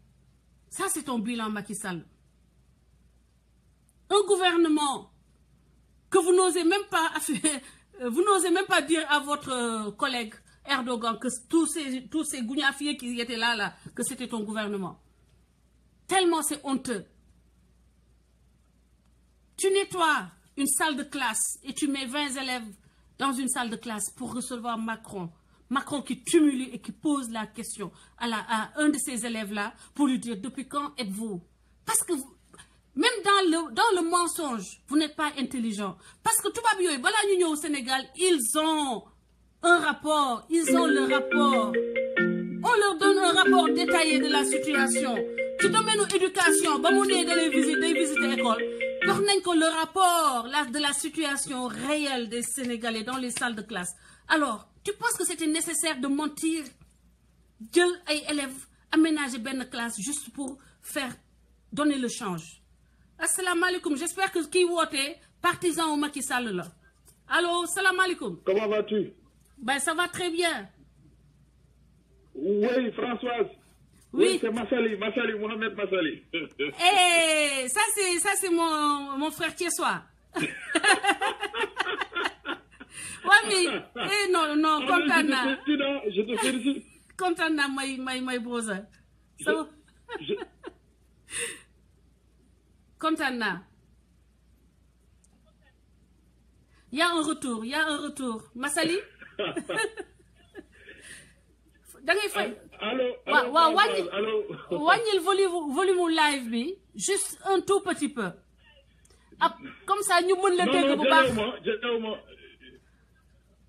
Ça, c'est ton bilan, Macky Sall. Un gouvernement que vous n'osez même pas dire à votre collègue Erdogan que tous ces gougnafiers qui étaient là, que c'était ton gouvernement. Tellement c'est honteux. Tu nettoies une salle de classe et tu mets 20 élèves dans une salle de classe pour recevoir Macron. Macron qui t'humilie et qui pose la question à un de ces élèves-là pour lui dire depuis quand êtes-vous? Parce que même dans le mensonge, vous n'êtes pas intelligent. Parce que tout va bien, voilà, l'Union au Sénégal, ils ont un rapport, ils ont le rapport. On leur donne un rapport détaillé de la situation. Tu domaine de l'éducation, bah, on est d'aller visiter l'école. Le rapport de la situation réelle des Sénégalais dans les salles de classe. Alors, tu penses que c'était nécessaire de mentir, gueule ay élèves, aménager une classe juste pour donner le change? Assalamu alaikum, j'espère que qui vote partisan au Macky Sall là. Allô, salam alaikum. Comment vas-tu? Ben ça va très bien. Oui, Françoise. Oui, c'est Massali, Mohamed Massali. Eh, ça c'est mon frère Thiessois. Ouais, mais non, content. Je te félicite. Content my brother. So, content. Il y a un retour. Massali? Allô, le volume live bi juste un tout petit peu. Comme ça ñu mën la dégg bu baax.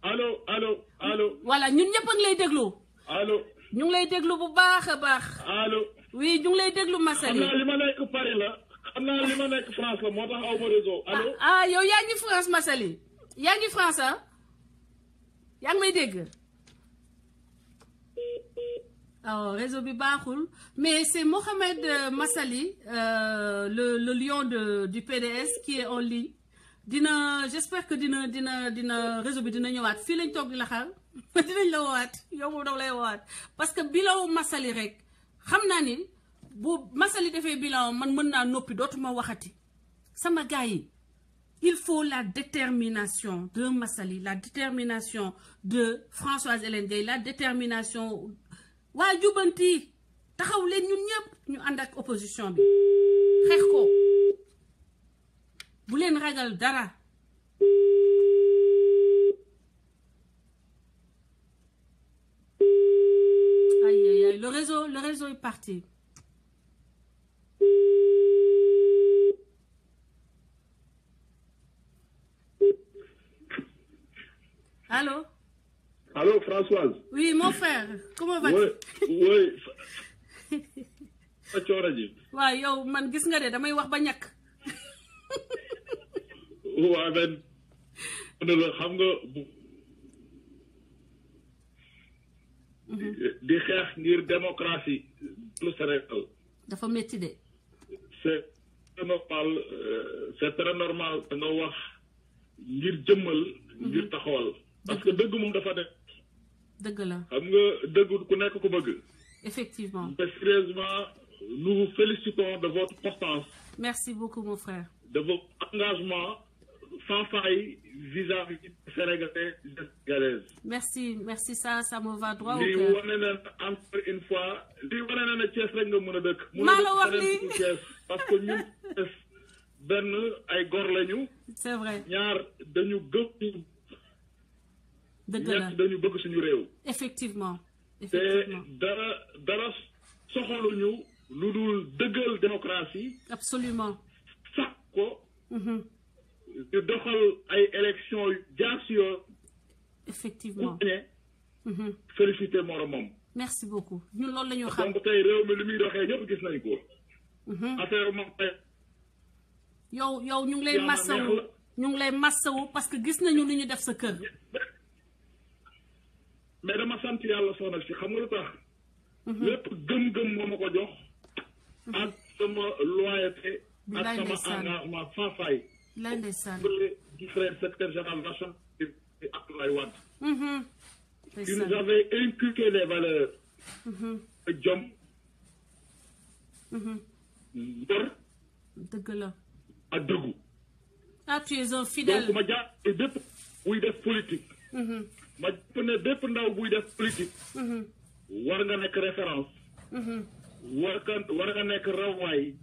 Allô. Voilà, ñun ñëpp ngi lay déglu. Allô. Ñu ngi lay déglu bu baax a baax. Allô. Oui, ñu ngi lay déglu Massali. Xam naa li ma nekk Paris la. Xam naa li ma nekk France la moo tax aw ma réseau. Allô. Yow yaa ngi France Massali. Yaa ngi France ah. Yaa ngi may dégg. Alors, réseau bi baaxul, mais c'est Mohamed Massali, le lion du PDS qui est en ligne. J'espère que dina réseau bi dina ñëwaat fii lañ toog di la xaar dinañ la woowaat yow moom danga lay woowaat parce que bilan Massali rek xam naa ni bu Massali defee bilan man mën naa noppi dootuma waxati sama gars yi. Il faut la détermination de Massali, la détermination de Françoise Hélène Gaye, la détermination waa jubanti taxaw leen ñun ñëpp ñu ànd ak opposition bi xeex ko bu leen ragal dara. Aïe, le réseau est parti. Allô? Allô, Françoise. Oui, mon frère. Comment vas-tu? Oui. Waaw yow man gis nga de damay wax ba ñàkk. Waaw ben xam nga di xeex ngir démocratie lu Sénégal. Dafa metti de. C'est très normal nga wax ngir jëmmal ngir taxawal. Parce que dëgg moom dafa def. Dëgg la. Xam nga dëgg ku nekk ko bëgg. Effectivement. Mais sérieusement, nous vous félicitons de votre constance. Merci beaucoup mon frère. De votre engagement sans faille vis-à-vis sénégalais sénégalaises. Merci ça me va droit au lii cœur. wane na encore une fois lii wane na ne Thiès rek nga mën a dëkk. maa la wax lii mën a dëkk Thiès parce que ñun Thiès benn ay góor lañu. c'est vrai. ñaar dañu gëm. dëgg la ñett dañu bëgg suñu réew. effectivement. te dara soxaluñu lu dul dëggal démocratie. absolument. sax ko. ñu doxal ay élections yu jaar si yoon. effectivement. félicité moromam. merci beaucoup ñun loolu la ñu xam. donc tey réew mi li muy doxee ñëpp gis nañ ko. affaire moom tey. yow ñu ngi lay massawu ñu ngi lay massawu parce que gis nañu li ñu def sa kër. mais dama sant yàlla soxna si xam nga lu tax. lépp gëm-gëm moo ma ko jox. ak sama loyauté. ak sama engagement sans faille. lay ndeysaan. du frère secrétaire général national Abdoulaye Wade. qui ndeysaan. nous avait inculqué les valeurs. jom. ngor. dëgg la. ak dëggu. ah tu es un fidèle. donc ma jàpp bépp buy def politique. ma jàpp ne bépp ndaw buy def politique. war nga nekk référence. war nga nekk rawaay.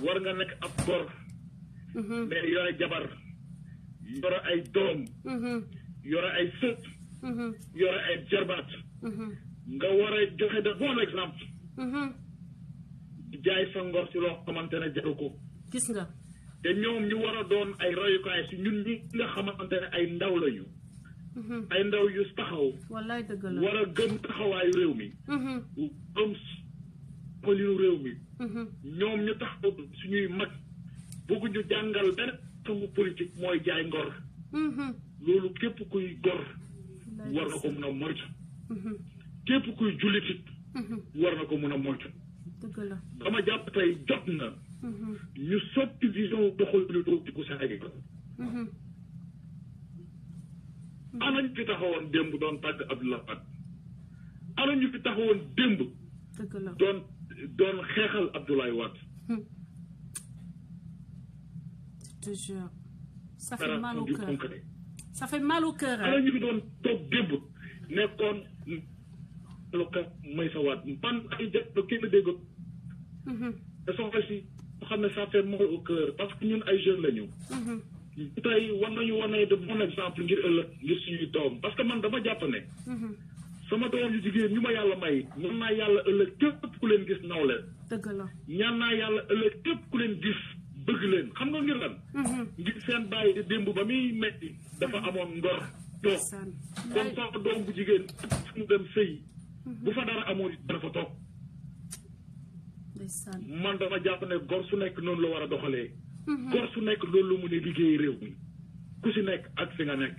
war nga nekk ab góor. mais yore jabar. yore ay doom. yore ay sët. yore ay jarbaat. nga war a joxe de bon exemple. jaay sa ngor si loo xamante ne jaru ko. gis nga. te ñoom ñu war a doon ay royukaay si ñun ñi nga xamante ne ay ndaw lañu. ay ndaw yu taxaw. wallaay dëgg la. war a gëm taxawaayu réew mi. gëm xolinu réew mi. ñoom ñu taxaw suñuy mag bëgg ñu jàngal benn façon politique mooy jaay ngor. loolu képp kuy gor war na ko mun a moytu. képp kuy jullitit war na ko mun a moytu. dëgg la. dama jàpp tey jot na. ñu soppi vision doxalinu politiku Sénégal. ana ñu fi taxawoon démb doon tàgg Abdoulaye Wade. ana ñu fi taxawoon démb. dëgg la. doon xeexal Abdoulaye Wade. je te jure. ça fait mal au cœur. ça fait mal au cœur. ana ñu fi doon toog démb nekkoon lu ka may sa waat man ay jot kenn dégg. te soxna si xam ne ça fait mal au cœur parce que ñun ay jeunes lañu. tey war nañu wane de bon exemple ngir ëllëg ngir suñuy doom parce que man dama jàpp ne. sama doom yu jigéen ñu ma yàlla may ñaan naa yàlla ëllëg képp ku leen gis naw leen. dëgg la. ñaan naa yàlla ëllëg képp ku leen gis bëgg leen xam nga ngir lan. ngir seen bàyyi di démb ba muy metti dafa amoon ngor toog kon sama doom bu jigéen fu mu dem sëy bu fa dara amoon it dana fa toog. man dama jàpp ne gor su nekk noonu la war a doxalee. gor su nekk loolu la mu ne liggéey réew mi ku si nekk ak fi nga nekk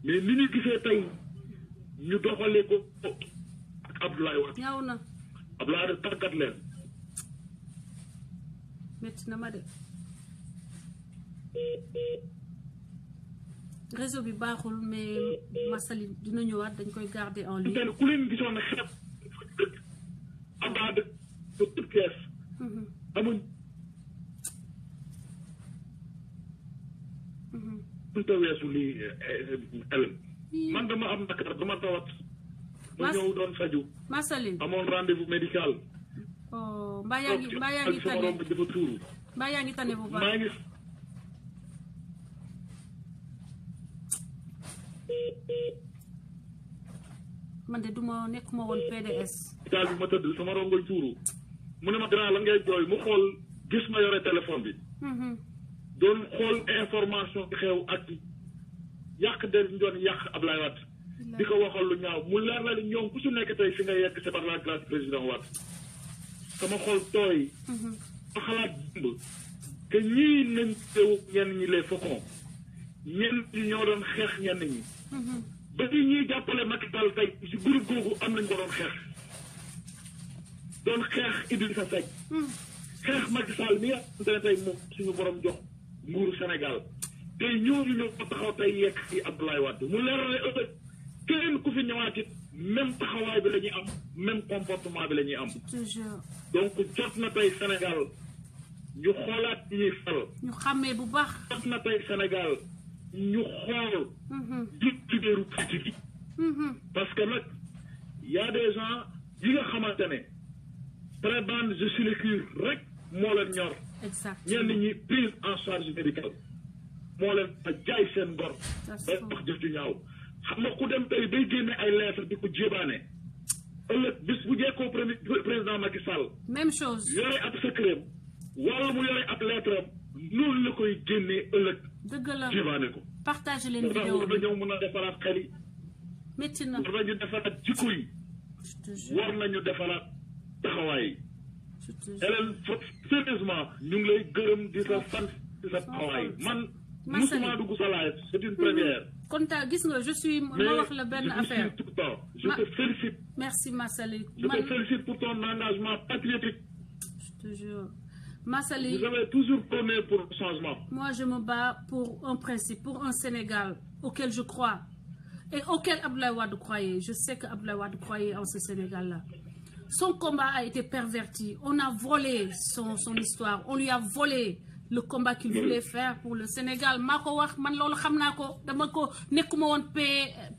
mais ni ñu gisee tey ñu doxalee ko ak Abdoulaye Wade. ñaaw na. Abdoulaye Wade tàggat leen. métti na ma de. réseau bi baaxul mais Massaly dina ñëwaat dañ koy garder en ligne. ku leen gisoon ne xeeb Abdoulaye de toute pièce. amuñ. mënut a weesu lii Hélène. man dama am nakar dama tawat. ma ñëw doon faju. Massaly amoon rendez-vous médical. oh mbaa yaa ngi tane dafa tuuru. mbaa yaa ngi tane bu baax. maa ngi. man de duma nekkuma woon PDS. daal bi ma tëdd sama rongoñ tuuru. mu ne ma grand la ngay jooy mu xool gis ma yore téléphone bi. doon xool information bi xew ak yàq der ñu doon yàq Ablaye Wade. di ko waxal lu ñaaw mu leer la ni ñoom ku su nekk tey fi nga yegg c'est par la grâce président Wade. sama xol tooy. ma xalaat dimb que ñii nañ teew ñenn ñi les faucons ñenn ñi ñoo doon xeex ñenn ñi. ba ñi ñuy jàppale Macky Sall tey si groupe googu am nañ ko doon xeex. doon xeex Idrissa Seck. xeex Macky Sall mi nga xamante ne tey moom suñu borom jox nguuru Sénégal tey ñooñu ñoo ko taxaw tey yegg ci Abdoulaye Wade mu leer ne ëllëg keneen ku fi ñëwaat it même taxawaay bi la ñuy am même comportement bi la ñuy am. donc jot na tey Sénégal ñu xoolaat ñuy fal. ñu xàmmee bu baax. def na tey Sénégal ñu xool. jiit leaderu politique yi. parce que nag y a des gens yi nga xamante ne prébende je sinécure rek moo leen ñor. exact ñenn ñi prise en charge médicale moo leen a jaay seen ngor. day wax jëf ju ñaaw xam nga ku dem tey day génne ay lettres di ko jébaane. ëllëg bis bu jekkoo président Macky Sall. même chose yore ab secret wala mu yore ab lettre am noonu la koy génnee ëllëg. dëgg la jébaane ko. partagé leen vidéo war bi nañoo mën a defaraat xel yi. métti na war nañu defaraat jikko yi. war nañu defaraat taxawaay yi. Hélène sérieusement ñu ngi lay gërëm di sa sant di sa taxawaay man. musuma dugg sa live c'est une première. kontaan gis nga je suis ma wax la benn affaire tout le temps je te félicite. merci Massaly. je te félicite pour ton engagement patriotique. je te jure Massaly. vous avez toujours prôné pour le changement. moi je me bats pour un principe pour un Sénégal auquel je crois et auquel Abdoulaye Wade croyait je sais que Abdoulaye Wade croyait en ce Sénégal là. Son combat a été perverti on a volé son histoire on lui a volé le combat qu'il voulait faire pour le Sénégal maa ko wax man loolu xam naa ko dama ko nekkuma woon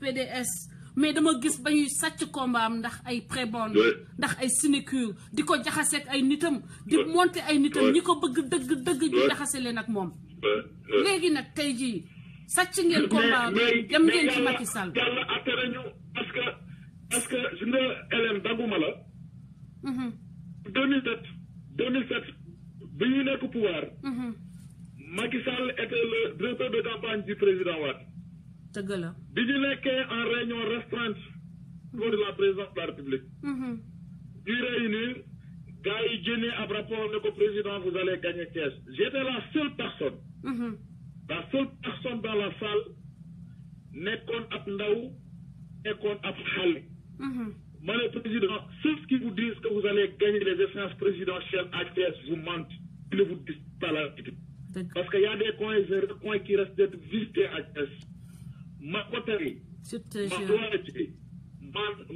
PDS mais dama gis ba ñuy sàcc combat am ndax ay prébende ndax ay sinécure di ko jaxaseeg ay nitam di monter ay nitam ñi ko bëgg dëgg ñu jaxase leen ak moom léegi nag tey jii sàcc ngeen combat dem ngeen ci Macky Sall. yàlla attere ñu parce que je nga Hélène daguma la 2007 bi ñu nekk pouvoir Macky Sall était le directeur de campagne du président Wade. dëgg la bi ñu nekkee en réunion restreinte pour de la présidence de la République ñuy réunir gars yi génnee ab rapport ne ko président vous allez gagner Thiès j'étais la seule personne dans la salle nekkoon ab ndaw nekkoon ab xale ma ne président ceux qui vous disent que vous allez gagner les échéances présidentielles à Thiès vous mentent ils ne vous disent pas la vérité parce que y a des coins qui restent d'être visités à Thiès ma côté ma loyauté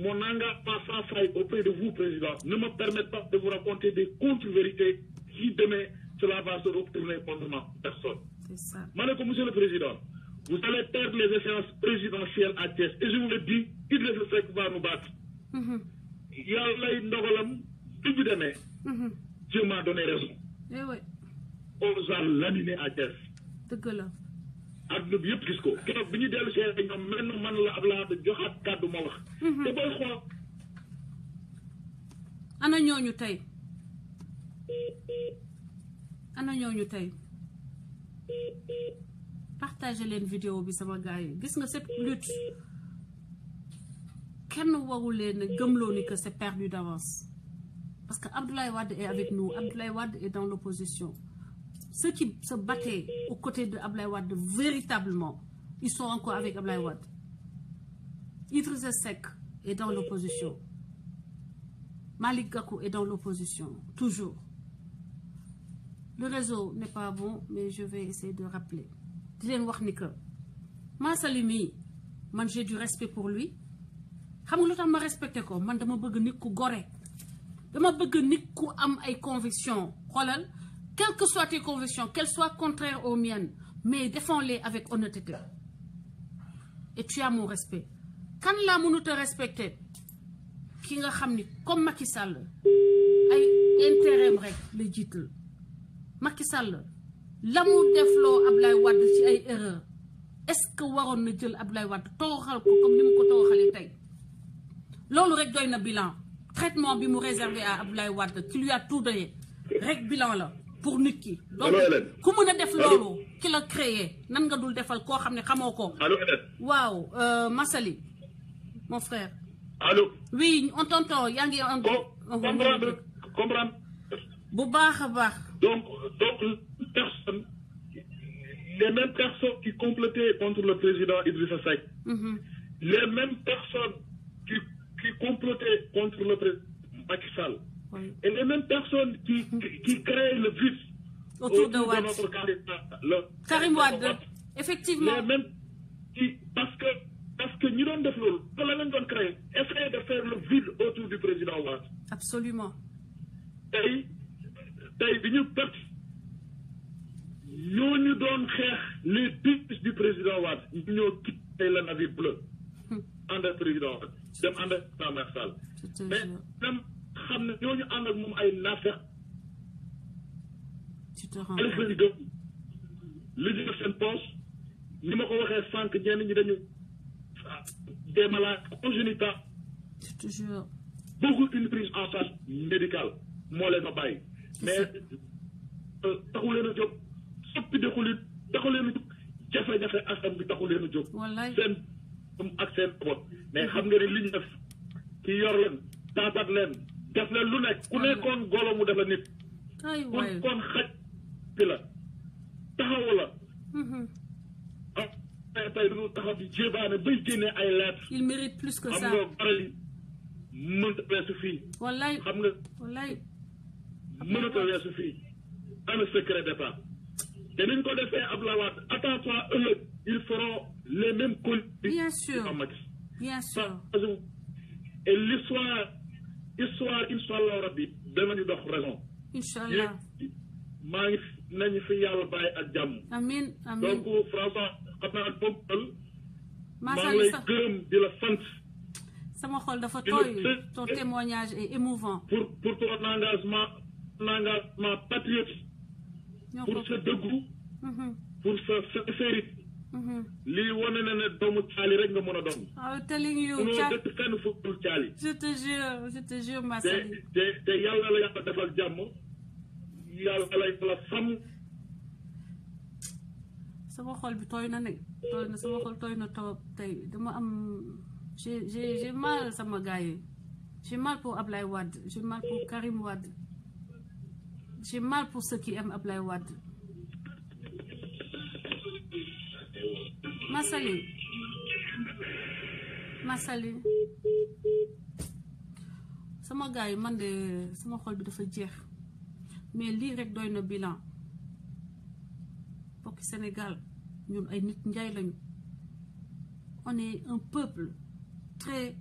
mon engagement sans faille auprès de vous président ne me permettent pas de vous raconter des contre-vérités qui demain cela va se retourner contre ma personne. Ma ne ko monsieur le président vous allez perdre les échéances présidentielles à Thiès et je vous le dis Idrissa Seck va nous battre. Yàlla ndogalam du ñu demee. Dieu m'a donné raison. On nous a laminé à Thiès. dëgg la. adduna bi yëpp gis ko keroog bi ñu dellu see ñoom mel na man la Abdoulaye joxaat kàddu ma wax. te booy xool. ana ñooñu tey. ana ñooñu tey. partagé leen vidéo bi sama gars yi gis nga cette lutte kenn waru leen gëmloo ni que c'est perdu d'avance parce que Abdoulaye Wade est avec nous Abdoulaye Wade est dans l'opposition ceux qui se battaient aux côtés de Abdoulaye Wade véritablement ils sont encore avec Abdoulaye Wade. Idrissa Seck est dans l'opposition Malick Gakou est dans l'opposition toujours. Le réseau n'est pas bon mais je vais essayer de rappeler di leen wax ni que Massaly mii man j'ai du respect pour lui xam nga lu tax ma respecté ko man dama bëgg nit ku gore dama bëgg nit ku am ay convictions xoolal quelles que soient tes convictions qu'elles soient contraires aux miennes mais défends-les avec honnêteté et tu as mon respect kan laa mënut a respecter ki nga xam ni comme Macky Sall ay intérêt rek la jiital Macky Sall la mu defloo Abdoulaye Wade ci ay erreur est-ce que waroon na jël Abdoulaye Wade toroxal ko comme ni mu ko toroxalee tey loolu rek doy na bilan traitement bi mu réservé à Abdoulaye Wade qui lui a tout donné rek bilan la pour nit ki donc ku mën a def loolu ki la créé nan nga dul defal koo xam ne xamoo ko waaw Massaly mon frère allô oui on t'entend yaa ngi comprendre bu baax a baax donc les mêmes personnes qui complotaient contre le président Idrissa Seck les mêmes personnes qui complotaient contre le président Macky Sall et les mêmes personnes qui créent le vide autour de notre candidat Karim Wade effectivement les mêmes qui parce que ñu doon def loolu la lañ doon créer essayer de faire le vide autour du président Wade absolument tey bi ñu perte ñooñu doon xeex les fils du président Wade ñu ñoo quitté le navire bleu ànd ak président Wade dem ànd ak Macky Sall mais dem xam ne ñooñu ànd ak moom ay naafeq alif lañu gëm li ñu def seen poche ni ma ko waxee sànq ñenn ñi dañu des malades congénitaux bëggul une prise en charge médicale moo leen ma bàyyi mais taxu leen a jóg soppi taxu leen a jóg jafe-jafe askan bi taxu leen a jóg seen ak seen bopp mais xam nga ni li ñu def ki yor leen taatat leen def leen lu nekk ku nekkoon golo mu def la nit ku nekkoon xaj bi la taxawu la tey dañu taxaw di jébaane bay génne ay lettres il mérite plus que ça xam nga baral yi mënta weesu fii wallaay xam nga wallaay mënata weesu fii ana secret d'état te niñ ko defee Abdoulaye Wade attention ëllëg ils feront les mêmes politiques bien sûr bien sûr et l'histoire inshallah rabbi danañu dox raison inshallah maa ngi nañu fi yàlla bàyyi ak jàmm amin amin donc François xam naa boppal maa Massa ngi lay gërëm di la sant sama xol dafa tooy ton témoignage est émouvant pour ton engagement patriote pour sa dëggu pour sa sincérité lii wane na ne doomu caali rek nga mën a doon telling you munoo dëkk fenn fu dul caali je te jure Massa te yàlla la yàlla defal jàmm yàlla la sàmm sama xol bi tooy na ne sama xol tooy na trop tey dama am j'ai mal sama gars yi j'ai mal pour Ablaye Wade j'ai mal pour Karim Wade j'ai mal pour ceux qui aiment Ablaye Wade Massaly sama gars yi man de sama xol bi dafa jeex mais lii rek doy na bilan bokki Sénégal ñun ay nit njaay lañu on est un peuple très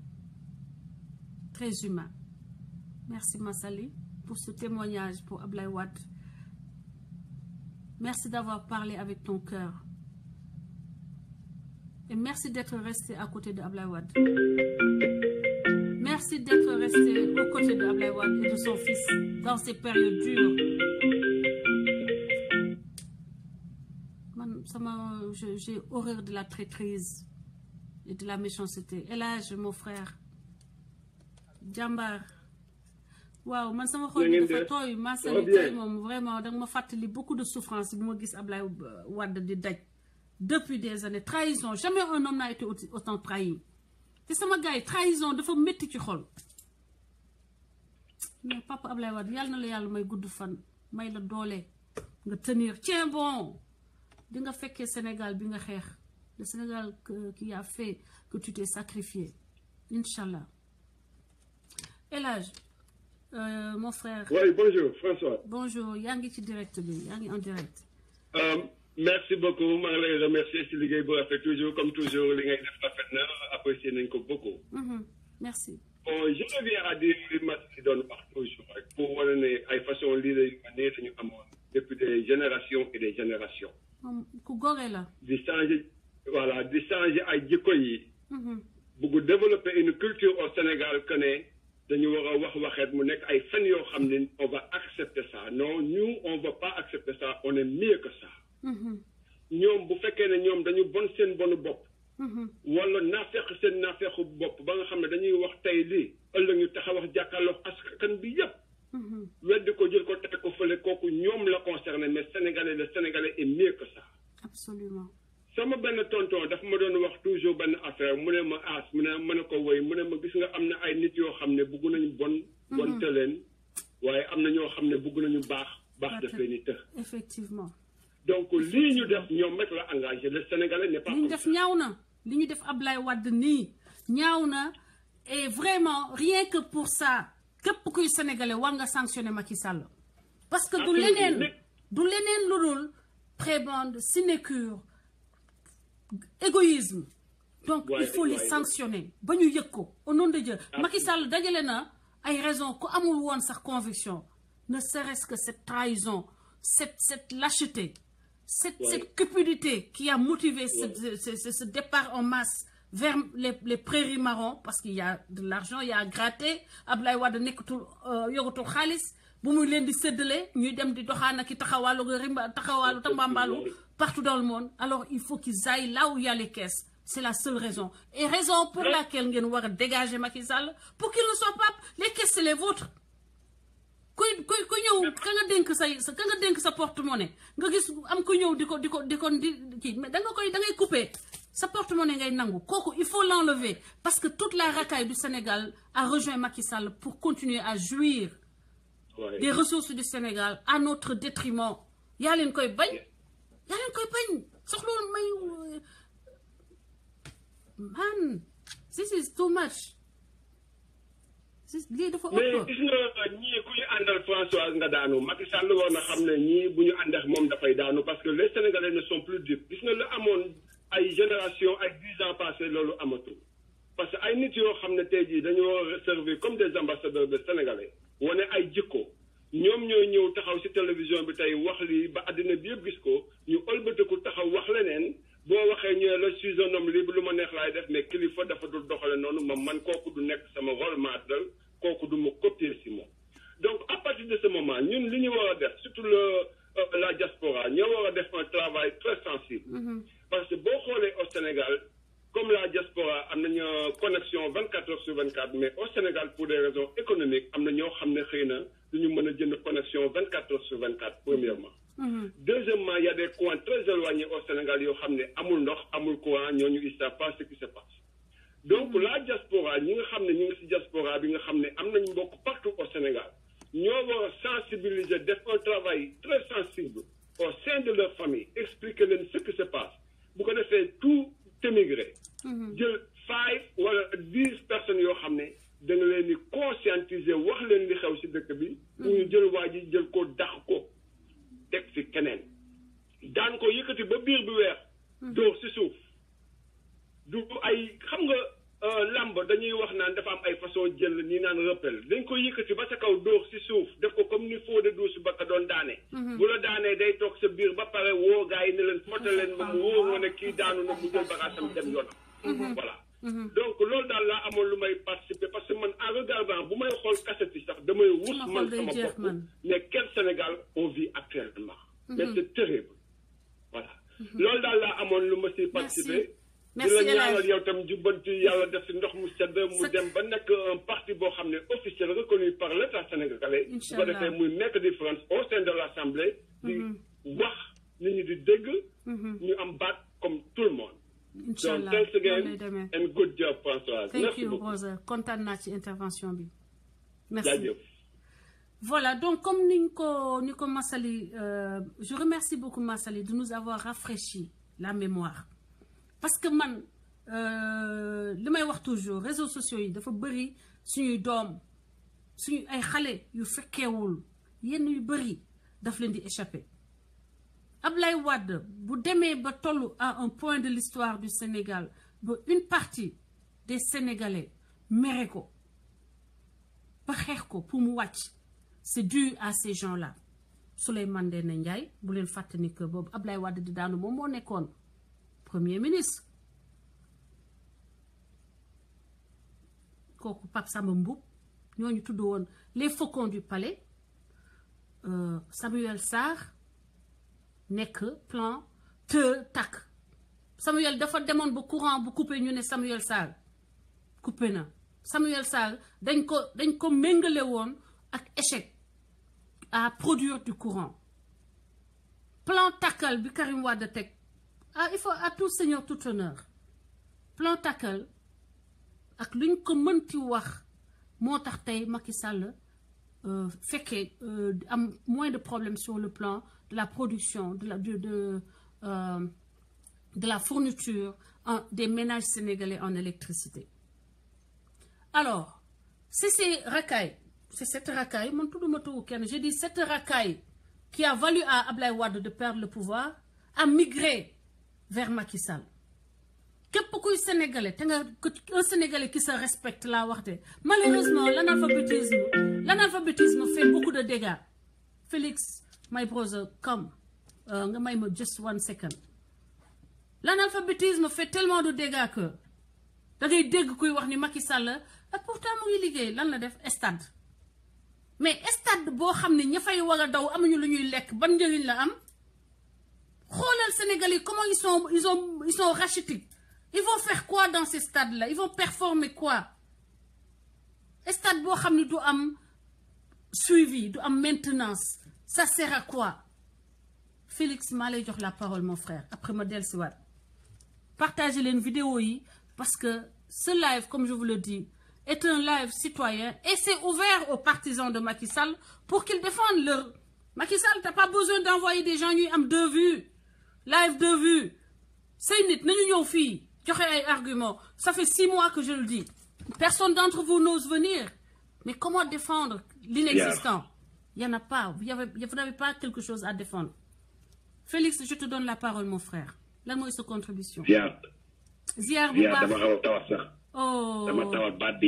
très humain. Merci Massaly pour ce témoignage pour Ablaye Wade. Merci d'avoir parlé avec ton cœur. Et merci d'être resté à côté de Ablaye Wade. Merci d'être resté aux côtés de Ablaye Wade et de son fils dans ces périodes dures. J'ai horreur de la traîtrise et de la méchanceté. El Hadj mon frère jàmbaar waaw man sama xol bi dafa tooy Massaly tey moom vraiment danga ma fàttali beaucoup de souffrance bi ma gis Ablaye Wade di daj depuis des années. Trahison, jamais un homme n'a été autant trahi. te sama gars yi trahison dafa métti ci xol. mais papa Ablaye Wade yàlla na la yàlla may gudd fan may la doole nga tenir tiens bon di nga fekkee Sénégal bi nga xeex le Sénégal qui a fait que tu t'es sacrifié Inch'Allah. El Hadj mon frère. Oui, bonjour François. Bonjour yaa ngi ci direct bi yaa ngi en direct. Merci beaucoup maa ngi lay remercier si liggéey bu rafet toujours comme toujours li ngay def rafet na apprécier nañ ko beaucoup. Merci. Bon, je reviens à dire li ma si doon wax toujours rek pour wane ne ay façon leader yu ne dañu amoon depuis des générations et des générations. ku gore la. di changer voilà di changer ay jikko yi. bëgg développer une culture au Sénégal que ne dañu war a wax waxeet mu nekk ay fen yoo xam ne on va accepter ça non nous on va pas accepter ça on est mieux que ça. ñoom bu fekkee ne ñoom dañu bon seen bonu bopp. wala naafeq seen naafequ bopp ba nga xam ne dañuy wax tey lii ëllëg ñu tax a wax jàkkaarloo askan bi yépp weddi ko jël ko teg ko fële kooku ñoom la concerné mais le Sénégalais est mieux que ça. Absolument. sama benn tonton daf ma doon wax toujours benn affaire mu ne ma mu ne ma ne ko woy mu ne ma gis nga am na ay nit yoo xam ne bugg nañu bon te leen waaye am na ñoo xam ne bugg nañu baax def leen ni të. Effectivement. donc lii ñu def ñoom rek la engagé le Sénégalais n'est pas. li ñu def ñaaw na li ñu def Ablaye Wade nii ñaaw na et vraiment rien que pour ça képp kuy Sénégalais war nga sanctionner Macky Sall. parce que du leneen lu dul prébende sinécure égoïsme. donc il faut les sanctionner ba ñu yëg ko au nom de Dieu. Macky Sall dajale na ay raisons ku amul woon sax conviction ne serait-ce que cette trahison cette lâcheté cette cupidité qui a motivé ce départ en masse vers les prairies marron, parce qu'il y a de l'argent, il y a à gratter. Abdoulaye Wade nekkatul yogatul xaalis bu muy leen di séddale ñuy dem di doxaan ak taxawaalu taxawaalu tambambalu partout dans le monde. Alors il faut qu'ils aillent là où il y a les caisses. C'est la seule raison. Et raison pour laquelle ngeen war a dégager Macky Sall pour qu'il ne soit pas... Les caisses, c'est les vôtres. Ku ñëw ka nga dénk sa porte-monnaie nga gis am ku ñëw di kii mais da ngay couper sa porte-monnaie ngay nangu kooku il faut l'enlever parce que toute la racaille du Sénégal a rejoint Macky Sall pour continuer à jouir des ressources du Sénégal à notre détriment. yaa leen koy bañ soxlawul may man this is too much. lii dafa ëpp. mais gis nga ñii ku ñu àndal François nga daanu Macky Sall war na xam ne ñii bu ñu ànd ak moom dafay daanu parce que les Sénégalais ne sont plus dupes gis nga la amoon ay génération ay 10 ans passé loolu amatul parce que ay nit yoo xam ne tey jii dañoo servir comme des ambassadeurs de Sénégalais wane ay jikko ñoom ñoo ñëw taxaw ci télévision bi tey wax lii ba àddina bi yëpp gis ko ñu ëlbatiku taxaw wax leneen boo waxee ñu ne la je suis un homme libre lu ma neex laay def mais kilifa dafa dul doxale noonu man kooku du nekk sama rôle modèle kooku du ma copier ci moom. Donc à partir de ce moment ñun li ñu war a def surtout la diaspora ñoo war a def un travail très sensible. Parce que boo xoolee au Sénégal comme la diaspora am nañu connexion 24 heures sur 24 mais au Sénégal pour des raisons économiques am na ñoo xam ne xëy na du ñu mën a jënd connexion 24 heures sur 24 premièrement. Deuxièmement, il y a des coins très éloignés au Sénégal yoo xam ne amul ndox amul courant ñooñu ils savent pas ce qui se passe. Donc la diaspora ñi nga xam ne ñu ngi ci diaspora bi nga xam ne am nañu mbokk partout au Sénégal ñoo war a sensibiliser def un travail très sensible au sein de leur famille expliquer leen ce qui se passe bu ko defee tout émigré jël 5 wala 10 personnes yoo xam ne da nga leen di conscientiser wax leen li xew ci dëkk bi pour ñu jël waa ji jël ko dax ko teg fi keneen daan ko yëkkati ba biir bi weex dóor ci suuf du ay xam nga lamb dañuy wax naan dafa am ay façon jël nii naan rappel dañ ko yëkkati ba sa kaw dóor ci suuf def ko comme ni foo de douce ba ka doon daane bu la daanee day toog sa biir ba pare woo gars yi ne leen foto leen ba mu wóor nga ne kii daanu na mu jël bagaasam dem yoonam voilà donc loolu daal laa amoon lu may participer parce que man en regardant bu may xool cassette yi sax damay wus man sama bopp mais quel Sénégal on vit actuellement mais c'est terrible voilà loolu daal laa amoon lu ma si participer di la ñaanal yow tam jubbanti yàlla def si ndox mu sedd mu dem ba nekk un parti boo xam ne officiel reconnu par l'État sénégalais bu ko defee muy make différence au sein de l'Assemblée di wax nit ñi di dégg ñu am baat comme tout le monde. Inch'Allah. So thanks again and good job Françoise. Thank you Rose kontaan naa ci intervention bi. Merci. Jaajëf. Voilà, donc comme ni ko Massali, je remercie beaucoup Massali de nous avoir rafraîchi la mémoire. Parce que man li may wax toujours réseaux sociaux yi dafa bëri suñuy doom suñu ay xale yu fekkeewul yenn yu bëri daf leen di échapper. Abdoulaye Wade bu demee ba tollu à un point de l'histoire du Sénégal ba une partie des Sénégalais mere ko ba xeex ko pour mu wàcc c'est dû à ces gens-là. Souleymane Ndéné Ndiaye bu leen fàtte ni que boobu Abdoulaye Wade di daanu moom moo nekkoon Premier ministre kooku Pape Samba Mboup ñooñu tudd woon les faucons du palais Samuel Sarr nekk plan te takk Samuel dafa demoon ba courant bu coupé ñu ne Samuel Sarr coupé na Samuel Sarr dañ ko méngale woon ak échec à produire du courant plan takkal bi Karim Wade teg il faut à tout seigneur tout honneur plan takkal ak luñ ko mënti wax moo tax tey Macky Sall fekkee am moins de problèmes sur le plan de la production de la fourniture des ménages sénégalais en électricité. Alors c'est cette racaille man tudduma tugu kenn je dis cette racaille qui a valu à Abdoulaye Wade de perdre le pouvoir a migré vers Macky Sall. Képp kuy sénégalais te nga un sénégalais qui se respecte laa wax de malheureusement l'analphabétisme fait beaucoup de dégâts. Félix, my brother, come. just 1 second. L'analphabétisme fait tellement de dégâts que da ngay dégg kuy wax ni Macky Sall pourtant mu ngi liggéey lan la def stade mais stade boo xam ne ña fay war a daw amuñu lu ñuy lekk ban njëriñ la am xoolal Sénégalais comment ils sont rachitiques. Ils vont faire quoi dans ces stades-là? Ils vont performer quoi? Stade boo xam ne du am suivi du am maintenance ça sert à quoi? Félix maa lay jox la parole mon frère après ma dellusiwaat partagez leen vidéo yi parce que ce live comme je vous le dis est un live citoyen et c'est ouvert aux partisans de Macky Sall pour qu'ils défendent leur... Macky Sall t'as pas besoin d'envoyer des gens ñuy am 2 vues live 2 vues say nit nañu ñëw fii joxe ay arguments ça fait 6 mois que je le dis personne d'entre vous n'ose venir mais comment défendre l'inexistant? Il y en a pas vous n'avez pas quelque chose à défendre. Félix je te donne la parole mon frère lan mooy sa contribution. ziar bu baax dama xaw a tawat sax. dama tawat baat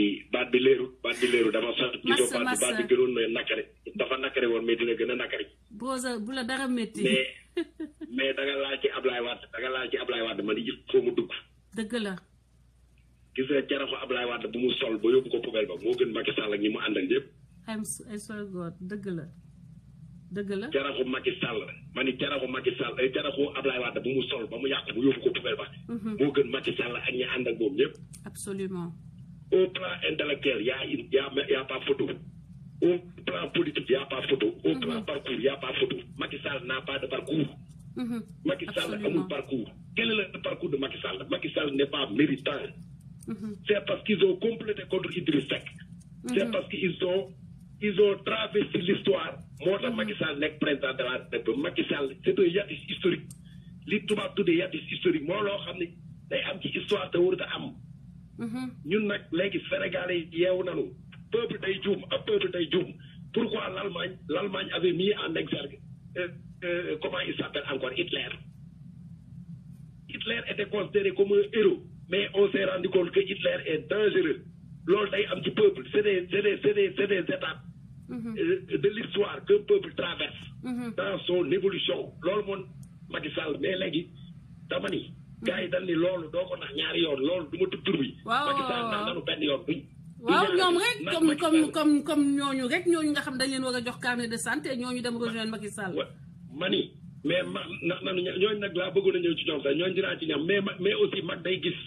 bi leeru dama sax. baat bi gënoon na nakari dafa nakari woon mais dina gën a nakari. bu la dara métti. mais danga laal ci Ablaye Wade ma ni gis foo mu dugg. dëgg la. gis nga jaraxu Ablaye Wade bu mu sol ba yóbbu ko poubelle ba moo gën Macky Sall ak ñi mu àndal ñëpp. I swear God dëgg la. jaraxu Macky Sall ma ni jaraxu Ablaye Wade bu mu sol ba mu yàq mu yóbbu ko poubelle ba. moo gën Macky Sall ak ñi ànd ak moom ñëpp. absolument. Au plan intellectuel y a pas photo. Au plan politique y a pas photo. Au plan parcours y a pas photo. Macky Sall n'a pas de parcours. Macky Sall amul parcours. Quel est le parcours de Macky Sall? Macky Sall n'est pas méritant. C'est parce qu'ils ont complété contre Idriss Seck. C'est parce qu'ils ont traversé l'histoire. Moo tax Macky Sall nekk président de la République. Macky Sall c'est un yatis historique. li tubaab tuddee yatis historique moo loo xam ne day am ci histoire te warut a am. ñun nag léegi Sénégalais yeewu nañu peuple day juum ab peuple day juum pourquoi l'Allemagne avait mis en exergue comment il s'appelle encore Hitler était considéré comme un héros mais on s'est rendu compte que Hitler est dangereux loolu day am ci peuple c'est des étapes de l'histoire qu'un peuple traverse dans son évolution loolu moom Macky Sall mais léegi dama ni gars yi dañ ni loolu doo ko nax ñaari yoon loolu du ma tudd tur bi. Macky Sall nax nanu benn yoon bi. waaw ñoom rek comme ñooñu rek ñooñu nga xam dañ leen war a jox carnet de santé ñooñu dem rejoindre Macky Sall. mani mais nax nanu ñooñu nag laa bëggoon a ñëw ci ñoom sax ñooñu dinaa ci ñam mais aussi mag day gis.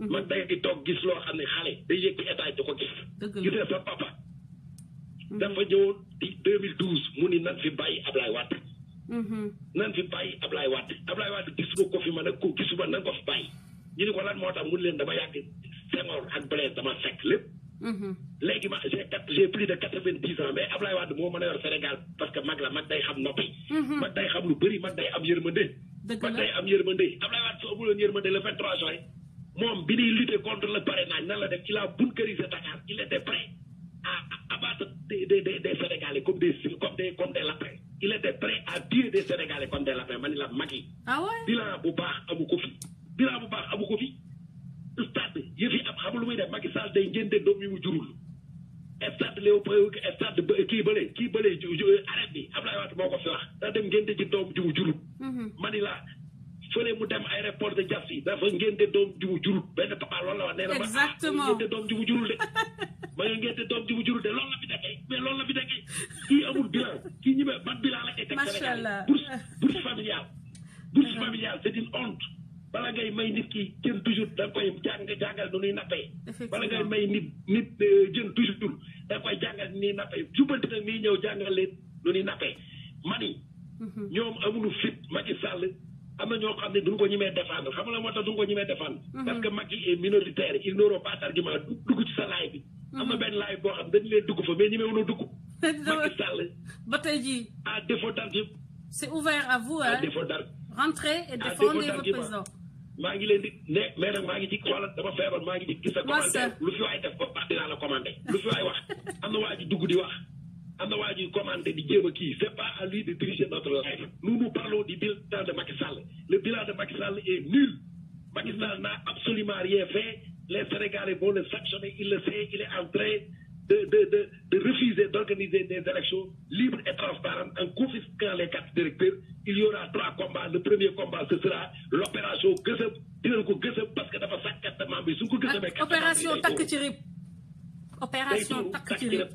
mag day di toog gis loo xam ne xale day yëg ci état di ko gis. dëgg la sa papa. dafa ñëwoon di 2012 mu ni nan fi bàyyi Ablaye Wade. nan fi bàyyi Ablaye Wade gisuma ko fi ma nag ko gisuma nan ko fi bàyyi ñu ni ko lan moo tax mun leen dama yàgg Senghor ak Blaise dama fekk lépp léegi j'ai plus de 90 ans mais Ablaye Wade moo mën a yor Sénégal parce que mag la mag day xam noppi mag day xam lu bëri mag day am yërmande Ablaye Wade su amuloon yërmande le 23 juin moom bi ñuy lutter contre le parrainage nan la def il a bunkerisé Dakar il était prêt à abattre des Sénégalais comme des lapins. Il était prêt à tuer des Sénégalais comme des lapins. Man la Macky. Ah ouais? Bilan bu baax amu ko fi. Stade yëf yi am xamul lu muy def Macky Sall day ngénte doom yi mu jurul. Stade Léopold stade kii bële arrêt bi Abdoulaye Wade moo ko fi wax daa dem ngénte ci doom ji mu jurul. Mani la fële mu dem aéroport de Diass yi dafa ngénte doom ji mu jurul benn papa loolu la wax nee na ma ngénte doom ji mu jurul de. ma nga ngeen te doom ji mu jurul de loolu la fi nekkee kii amul bilan kii ñi ban bilan la koy teg Sénégal bourse familiale c'est une honte bala ngay may nit ki jën toujours da nga koy jàngal nu ñuy nappee bala ngay may nit jën toujours da nga koy jàngal ni ñuy nappee jubbanti nag nii ñëw jàngal leen nu ñuy nappee mani ñoom amuñu fit Macky Sall am na ñoo xam ne duñ ko ñemee défendre xam nga la moo tax duñ ko ñemee défendre parce que Macky est minoritaire ils n'auront pas d'argument dugg ci sa laay bi am na benn laay boo xam dañu leen dugg fa mais ñi meewuloo dugg. Macky Sall. ba tey jii. à défaut d'argument. c'est ouvert à vous hein. à défaut d'argument. rentrez et défendez votre président. maa ngi leen di ne mais nag maa ngi ci xoolal dama feebar maa ngi ci gis sa commentaire lu fi waay def ba pare dinaa la commenter lu fi waay wax am na waa ji dugg di wax am na waa ji commenter di jéem a kii c'est pas à lui de diriger notre life. nous parlons du bilan de Macky Sall le bilan de Macky Sall est nul Macky Sall n'a absolument rien fait. Les Sénégalais vont le sanctionner, il le sait, il est en train de refuser d'organiser des élections libres et transparentes en confisquant les cartes directeurs. Il y aura 3 combats. Le premier combat, ce sera l'opération Gësëm. Dinañ ko gësëm parce que dafa sàkk carte membre bi su ko gësëmee. Opération takk ci rib. Opération takk ci rib.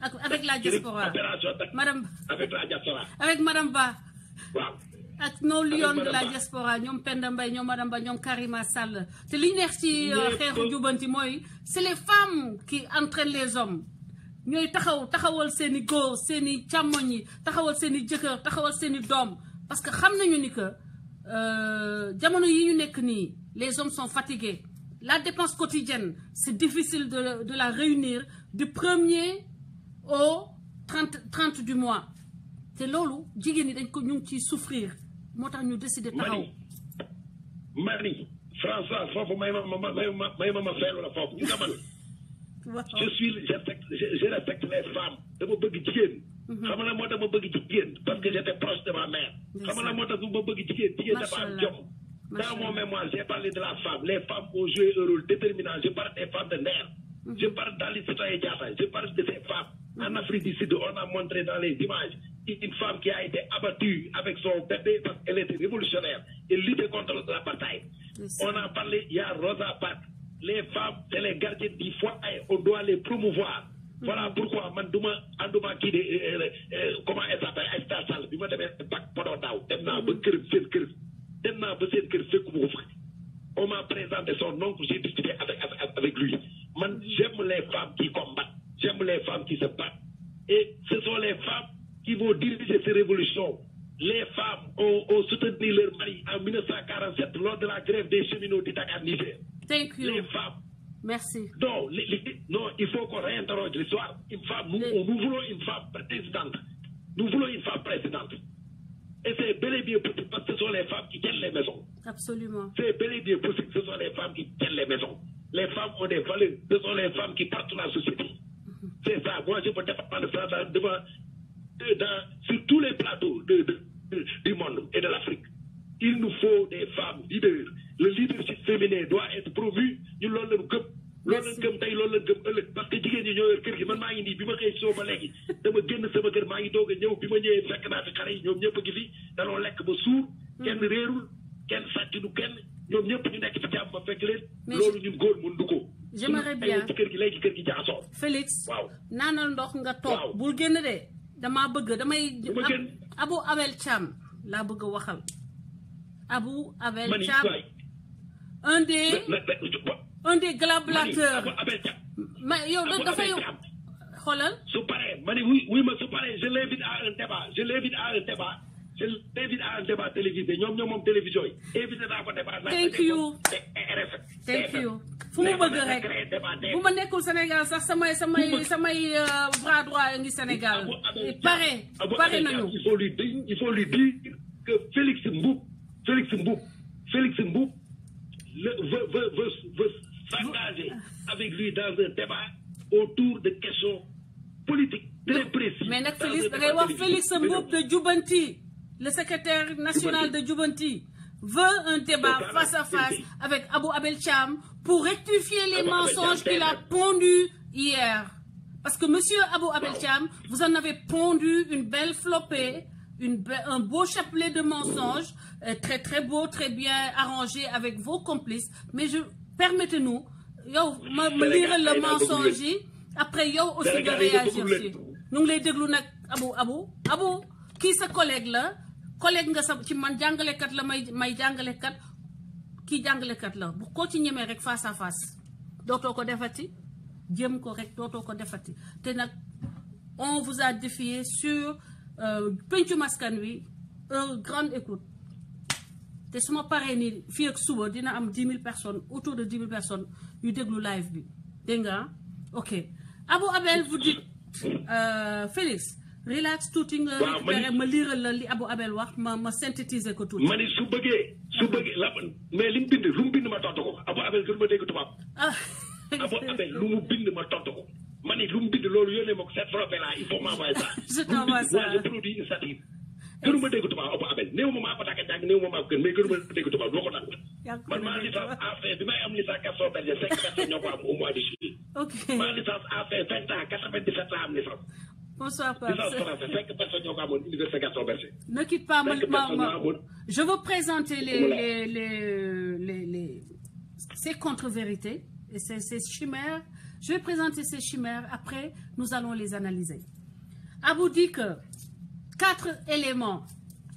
Avec la diaspora. Opération takk Madame. Avec la diaspora. Avec Madame Ba. Waaw. Ak nos lions de la diaspora ñoom Penda Mbaye ñoom Madame Ba ñoom Karima Sall te li neex ci xeexu jubanti mooy c'est les femmes qui entraînent les hommes ñooy taxawal seen i góor seen i càmmoñ yi taxawal seen i jëkkër taxawal seen i doom parce que xam nañu ni que jamono yi ñu nekk nii les hommes sont fatigués la dépense quotidienne c'est difficile de la réunir du 1er au 30 du mois te loolu jigéen ñi dañ ko ñu ngi ciy souffrir moo tax ñu décidé taxaw. Mani François foofu may ma feelu la foofu ñu nga man je respecte les femmes dama bëgg jigéen. xam nga moo tax ma bëgg jigéen parce que j'étais proche de ma mère. xam nga moo tax ma bëgg jigéen dafa am jom. Dans mon mémoire j'ai parlé de la femme les femmes ont joué un rôle déterminant je parle des femmes de Nder. Je parle dans les citoyens Diatta je parle de ces femmes. En Afrique du Sud on a montré dans les images une femme qui a été abattue avec son bébé parce qu'elle était révolutionnaire et luttait contre la bataille. On a parlé, il y a Rosa Parks. Les femmes, c'est les gardiennes du foyer, on doit les promouvoir. Voilà pourquoi man duma anduma kii de comment elle s'appelle Aïsta Sall bi ma demee bac Podor daaw dem naa ba seen kër fekkuma fa. On m'a présenté son oncle, j'ai discuté avec lui. Man j'aime les femmes qui combattent, j'aime les femmes qui se battent. Et ce sont les femmes qui vont diriger ces révolutions. Les femmes ont soutenu leur mari en 1947 lors de la grève des cheminots du Dakar Niger. Thank you. Les femmes. Merci. Non, non, il faut qu'on réinterroge l'histoire. Une femme, nous voulons une femme présidente. Nous voulons une femme présidente. Et c'est bel et bien possible parce que ce sont les femmes qui tiennent les maisons. Absolument. C'est bel et bien possible que ce sont les femmes qui tiennent les maisons. Les femmes ont des valeurs. Ce sont les femmes qui partent la société. C'est ça. Moi, je peux défendre ça sur tous les plateaux du monde et de l'Afrique. Il nous faut des femmes leaders. Le leadership féminin doit être promu. Ñu loolu lañu gëm. Loolu lañu gëm tey loolu lañu gëm ëllëg parce que jigéen ñi ñoo yor kër gi man maa ngi nii bi ma xëy soo ba léegi dama génn sama kër maa ngi doog a ñëw bi ma ñëwee fekk naa fi xale yi ñoom ñëpp a ngi fi danoo lekk ba suur kenn réerul kenn sàcc du kenn ñoom ñëpp ñu nekk ci jàmm ba fekk leen loolu ñun góor mën du ko. J'aimerais bien ci kër gi léegi kër gi jaxasoo. Félix. waaw naanal ndox nga toog. bul génn de damaa bëgg damay. Abou Abel Thiam laa bëgg a waxal. Abou Abel Thiam un des glablateurs. mais yow dafay xoolal. su paree ma ne oui ma su paree je l'invite à un débat je l'invite à un débat télévisé ñoom moom télévision yi invité naa ko débat. thank you fu mu bëgg rek bu ma nekkul Sénégal sax samay bras droit ngi Sénégal. pare nañu. il faut lui dire que Félix Mboup veut s'engager avec lui dans un débat autour de questions politiques très précises. Mais nag Félix da ngay wax Félix Mboup de Djoubanti le secrétaire national de Djoubanti veut un débat face à face avec Abou Abel Thiam pour rectifier les mensonges qu'il a pondus hier. Parce que monsieur Abou Abel Thiam, vous en avez pondu une belle flopée, un beau chapelet de mensonges, très très beau, très bien arrangé avec vos complices. Mais permettez-nous, yow ma lire le mensonge yi après yow aussi de réagir si. Ñu ngi lay déglu nag Abou kii sa collègue la. collègue nga sa ci man jàngalekat la may jàngalekat kii jàngalekat la bu ko ci ñemee rek face à face dootoo ko defati jëm ko rek dootoo ko defati te nag on vous a défié sur Pencum Askan Wi une grande écoute te su ma paree nii fii ak suba dina am 10 000 personnes autour de 10 000 personnes yu déglu live bi dégg nga ok Abou Abel vous dites Félix relax tuuti nga récupéré ma liiral la li Abou Abel wax ma synthétiser ko tuuti. ma ni su bëggee la mais li mu bind ma tontu ko Abou Abel gën ma dégg tubaab. Abou Abel lu mu bind ma tontu ko ma ni lu mu bind loolu yónnee ma ko cette flopée là il faut m'envoyer ça. je t'envoie ça je produis une satire. gënu ma dégg tubaab Abou Abel néew ma maa ko tàggat jàng néew ma maa ko gën mais gënu ma dégg tubaab loo ko nag man maa licence en fait bi may am licence Gaston Berger 5 personnes ñoo ko am au mois de juillet Ok. Ma licence a fait 20 ans, 97 ans am licence. Bonsoir, Pape. Licence français, 5 personnes ñoo ko amoon université Gaston Berger. Ne quitte pas, amoon. je veux présenter ces contre-vérités et ces chimères. Je vais présenter ces chimères, après nous allons les analyser. Abou dit que 4 éléments,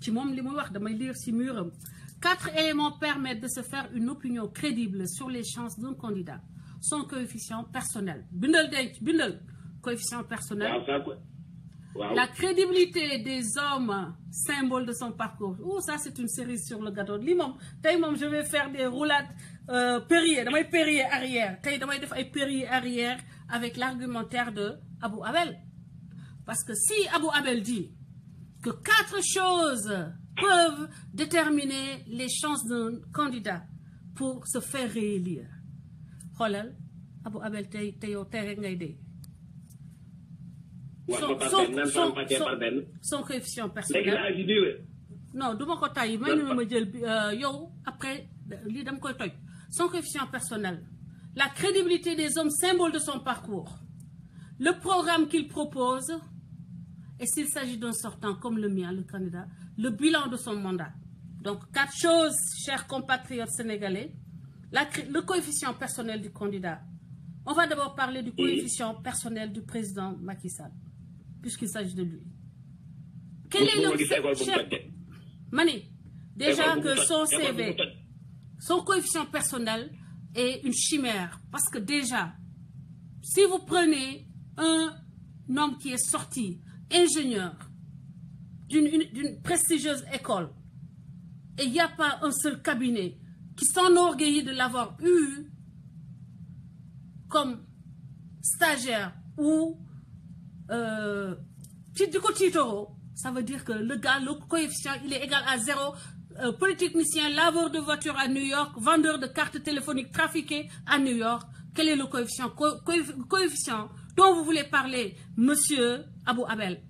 ci moom li muy wax damay lire ci muram, 4 éléments permettent de se faire une opinion crédible sur les chances d'un candidat. Son coefficient personnel. Bindal denc, bindal. Coefficient personnel. Wow. La crédibilité des hommes, symbole de son parcours. Oh, ça c'est une série sur le gâteau. Je vais faire des roulades Perrier, damay Perrier arrière. Damay def ay Perrier arrière avec l'argumentaire de Abou Abel. Parce que si Abou Abel dit que 4 choses peuvent déterminer les chances d'un candidat pour se faire réélire. Xoolal Abou Abel tey yow tey rek ngay dee. Son coefficient personnel. Non, du ma ko tay may na ma jël yow après lii dama koy toj. Son coefficient personnel. La crédibilité des hommes symboles de son parcours. Le programme qu'il propose. Et s'il s'agit d'un sortant comme le mien, le candidat, le bilan de son mandat. Donc, 4 choses, chers compatriotes sénégalais. Le coefficient personnel du candidat. On va d'abord parler du coefficient personnel du président Macky Sall, puisqu'il s'agit de lui. Quel est le... Mani, déjà que son CV, son coefficient personnel est une chimère. Parce que déjà, si vous prenez un homme qui est sorti, ingénieur d'une prestigieuse école, et il n'y a pas un seul cabinet qui s'enorgueillit de l'avoir eu comme stagiaire ou ça veut dire que le gars, le coefficient, il est égal à 0. Polytechnicien, laveur de voiture à New York, vendeur de cartes téléphoniques trafiquées à New York. Quel est le coefficient? Coefficient dont vous voulez parler, monsieur Abou Abel.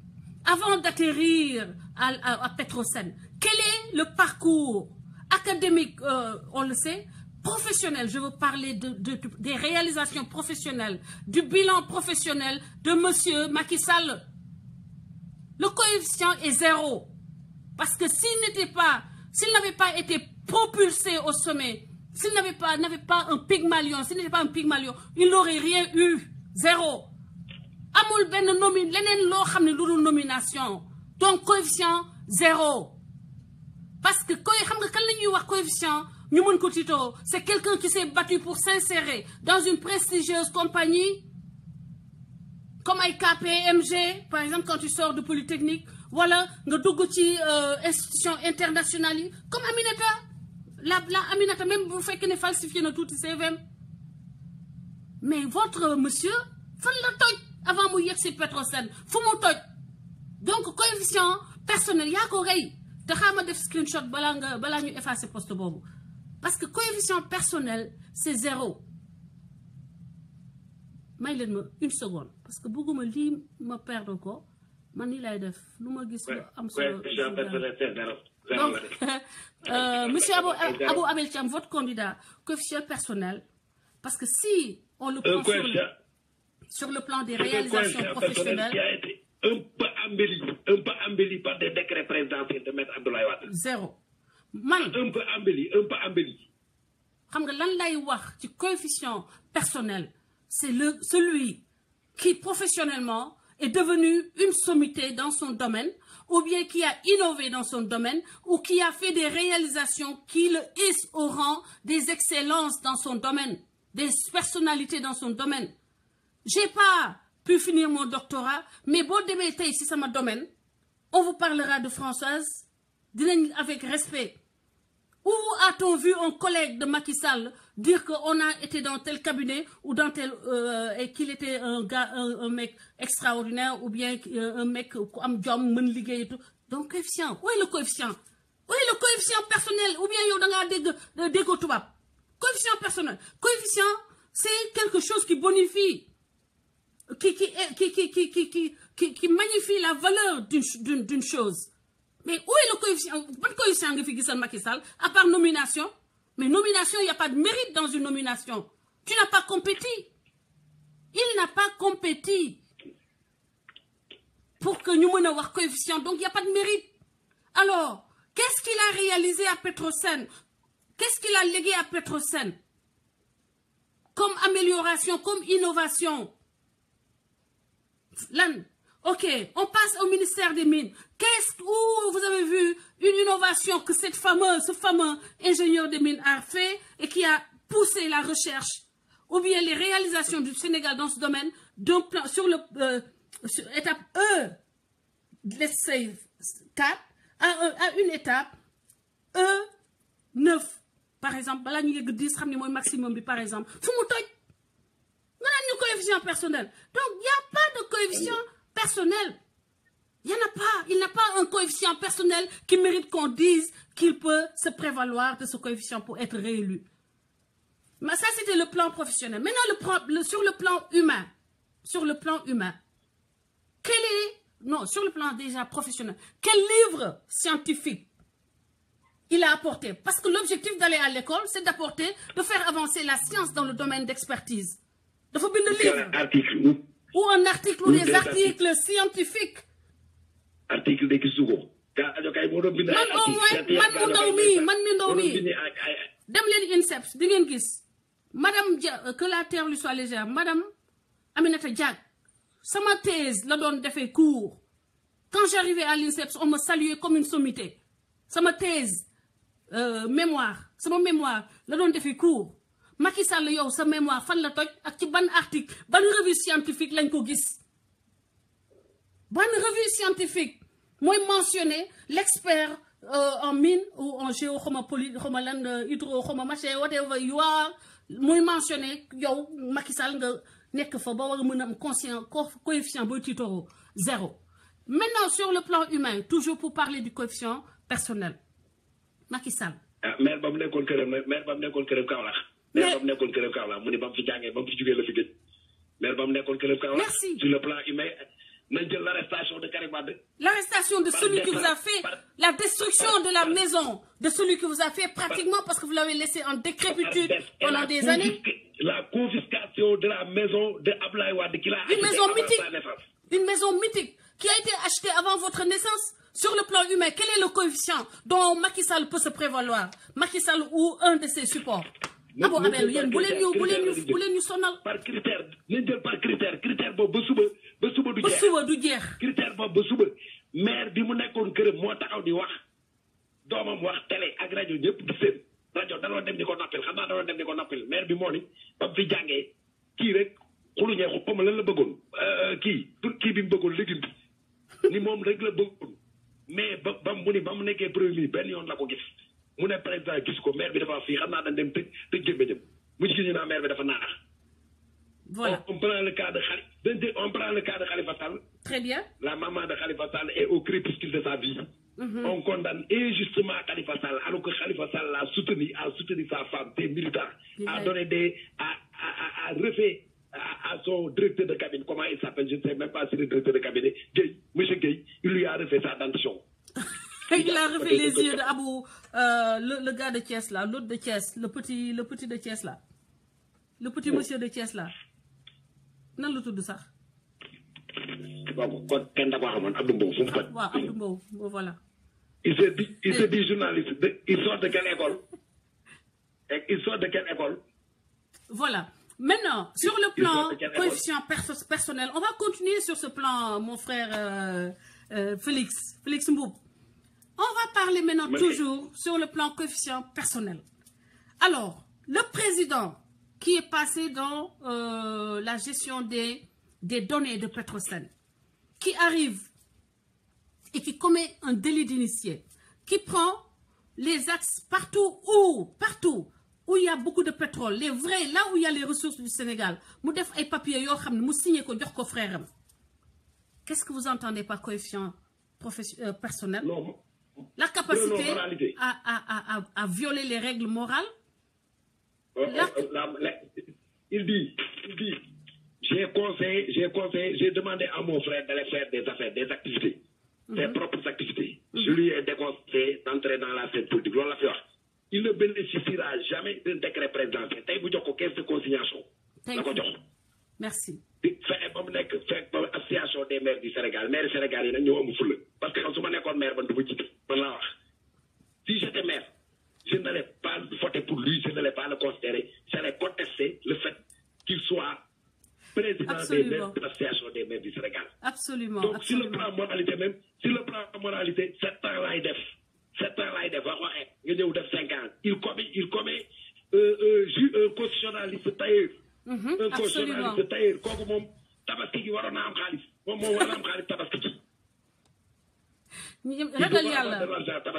Avant d'atterrir à Petrosen, quel est le parcours académique, on le sait, professionnel? Je veux parler des réalisations professionnelles, du bilan professionnel de monsieur Macky Sall. Le coefficient est 0. Parce que s'il n'avait pas été propulsé au sommet, s'il n'avait pas un Pygmalion, s'il n'était pas un Pygmalion, il n'aurait rien eu. 0. Amul ben lenen lo xamni lulu nomination. Donc coefficient 0. Parce que xam nga kan lañuy wax coefficient ñu mën ko tito, c'est quelqu'un qui s'est battu pour s'insérer dans une prestigieuse compagnie comme ay KPMG, par exemple quand tu sors de Polytechnique, voilà, nga dugg ci institution internationale comme Aminata. La Aminata même bu fekk ne falsifié na tout CVM. Mais votre monsieur fan la toj avant mu yegg si Petrosen fu mu toj. Donc coefficient personnel yaa ko rey te xaama def screenshot balaa ñu effacer poste boobu. Parce que coefficient personnel c'est 0. may leen ma une seconde parce que bëgguma lii ma perdre ko man nii lay def lu ma gis am solo. Donc monsieur Abou Abel Thiam, votre candidat, coefficient personnel, parce que si on le prend sur le plan des réalisations professionnelles, qui a été un peu embelli par des décrets présidentiels de Maître Abdoulaye Wade. 0. Un peu embelli. Xam nga lan lay wax ci coefficient personnel, c'est celui qui professionnellement est devenu une sommité dans son domaine, ou bien qui a innové dans son domaine, ou qui a fait des réalisations qui le hissent au rang des excellences dans son domaine, des personnalités dans son domaine. J'ai pas pu finir mon doctorat, mais bon demain ici c'est mon domaine, on vous parlera de Françoise, avec respect. Où a-t-on vu un collègue de Macky Sall dire qu'on a été dans tel cabinet ou dans tel et qu'il était un gars, un mec extraordinaire ou bien un mec am jom mën liggéey et tout. Donc coefficient, où est le coefficient? Où est le coefficient personnel? Ou bien yow da nga déggo tubaab. Coefficient personnel. Coefficient, c'est quelque chose qui bonifie, qui magnifie la valeur d'une chose. Mais où est le coefficient? Pas de coefficient nga fi gisal Macky Sall, à part nomination. Mais nomination, il n'y a pas de mérite dans une nomination. Tu n'as pas compétit. Il n'a pas compétit pour que nous menons avoir coefficient. Donc, il n'y a pas de mérite. Alors, qu'est-ce qu'il a réalisé à Petrosen? Qu'est-ce qu'il a légué à Petrosen? Comme amélioration, comme innovation. Lan, ok, on passe au ministère des Mines. Où vous avez vu une innovation que ce fameux ingénieur des Mines a fait et qui a poussé la recherche ou bien les réalisations du Sénégal dans ce domaine d'un plan sur le sur étape E, let's say 4, à une étape E9, par exemple, là nous avons 10 maximum, par exemple. Faut nous avons un coefficient personnel. Donc, il n'y a pas de coefficient personnel. Il n'y en a pas. Il n'a pas un coefficient personnel qui mérite qu'on dise qu'il peut se prévaloir de ce coefficient pour être réélu. Mais ça, c'était le plan professionnel. Maintenant, sur le plan humain. Sur le plan humain. Sur le plan déjà professionnel. Quel livre scientifique il a apporté? Parce que l'objectif d'aller à l'école, c'est d'apporter, de faire avancer la science dans le domaine d'expertise. Il faut bien le livre. Ou un article, ou des articles scientifiques. Article de Kisugo. Madame, que la terre lui soit légère. Madame Aminata Diak, ça ma thèse, la donne de fait cours. Quand j'arrivais à l'INSEPS, on me saluait comme une sommité. Ça ma thèse, mémoire, c'est mon mémoire, la donne de fait cours. Macky Sall yow sa mémoire fan la toj ak ci ban article ban revue scientifique lañ ko gis ban revue scientifique mooy mentionner l'expert en mine ou en géo xoma lan hydro xoma machin whatever you are mooy mentionner yow Macky Sall nga nekk fa ba war a mën a am coefficient boy titoro 0. Maintenant sur le plan humain, toujours pour parler du coefficient personnel, Macky Sall maire bam nekkoon këram Kaolack. Maire bam nekkoon këram Kaolack mu ne bam fi jàngee bam fi jugee la fi gëj. Maire bam nekkoon këram Kaolack. Sur le plan humain, nañ jël l'arrestation de Karim Wade. L'arrestation de celui qui vous a fait la destruction de la maison de celui qui vous a fait pratiquement parce que vous l'avez laissé en décrépitude pendant des années. La confiscation de la maison de Abdoulaye Wade qui l'a achetée avant sa naissance. Une maison mythique qui a été achetée avant votre naissance. Sur le plan humain, quel est le coefficient dont Macky Sall peut se prévaloir? Macky Sall ou un de ses supports? Abo Abel, yéen bu leen ñu sonal. Par critère, nañ jël par critère boobu ba suba du jeex. Ba suba du jeex. Critère boobu ba suba maire bi mu nekkoon këram moo taxaw di wax doomam wax télé ak rajo ñëpp di seen rajo da doon dem di ko noppil xam naa da doon dem di ko noppil maire bi moo ni ba fi jàngee kii rek xuluñee ko comme lan la bëggoon kii bi mu bëggoon légume bi ni moom rek la bëggoon mais ba mu nekkee premier benn yoon la ko gis mu ne président gis ko maire bi dafa fii xam naa dañ dem tëj gémmiñam mu gis ñu naa maire bi dafa naax. Voilà. On prend le cas de Khalifa Sall. Très bien. La maman de Khalifa Sall est au crépuscule de sa vie. On condamne injustement Khalifa Sall, alors que Khalifa Sall a soutenu sa femme, ses militants, a donné a refait à son directeur de cabinet, comment il s'appelle, je ne sais même pas si le directeur de cabinet, Gueye, M. Gueye, il lui a refait sa dentition. Il a refait les yeux d'Abou, le gars de Thiès là, l'autre de Thiès, le petit de Thiès là. Le petit monsieur de Thiès là. Nan la tudd sax. Bon, kon kenn da ko xamoon Abdou Mbow fu mu ko. Waaw Abdou Mbow, voilà. Il se dit journaliste. Il sort de quelle école? Voilà. Maintenant, sur le plan coefficient personnel, on va continuer sur ce plan, mon frère Félix Mboub. On va parler maintenant toujours sur le plan coefficient personnel. Alors, le président qui est passé dans la gestion des données de Petrosen, qui arrive et qui commet un délit d'initié, qui prend les axes partout où il y a beaucoup de pétrole, les vrais, là où il y a les ressources du Sénégal, mu def ay papiers yo xamne mu signé ko jox ko frère. Qu'est-ce que vous entendez par coefficient personnel? Non. La capacité à violer les règles morales. Il dit, j'ai demandé à mon frère d'aller faire des affaires, des activités, ses propres activités. Je lui ai déconseillé d'entrer dans la scène politique. Il ne bénéficiera jamais d'un décret présidentiel. Tay bu jox ko caisse de consignation. merci. fexe ba mu nekk fekk ba association des maires du Sénégal maire Sénégal yi nag ñoo am fulla parce que su ma nekkoon maire man du ma jiite man laa wax si j'étais maire je n'allais pas voter pour lui je n'allais pas le considérer j'allais contester le fait qu'il soit président des maires de l'association des maires du Sénégal. Absolument. Donc sur le plan moralité même sur le plan moralité 7 ans laay def 7 ans laay def wax waxee nga ñëw def 5 ans il commet un constitutionnaliste tailleur. Un constitutionnaliste tailleur kooku moom tabaski gi waroon na am xaalis moom moo war a am xaalis tabaski gi. ragal yàlla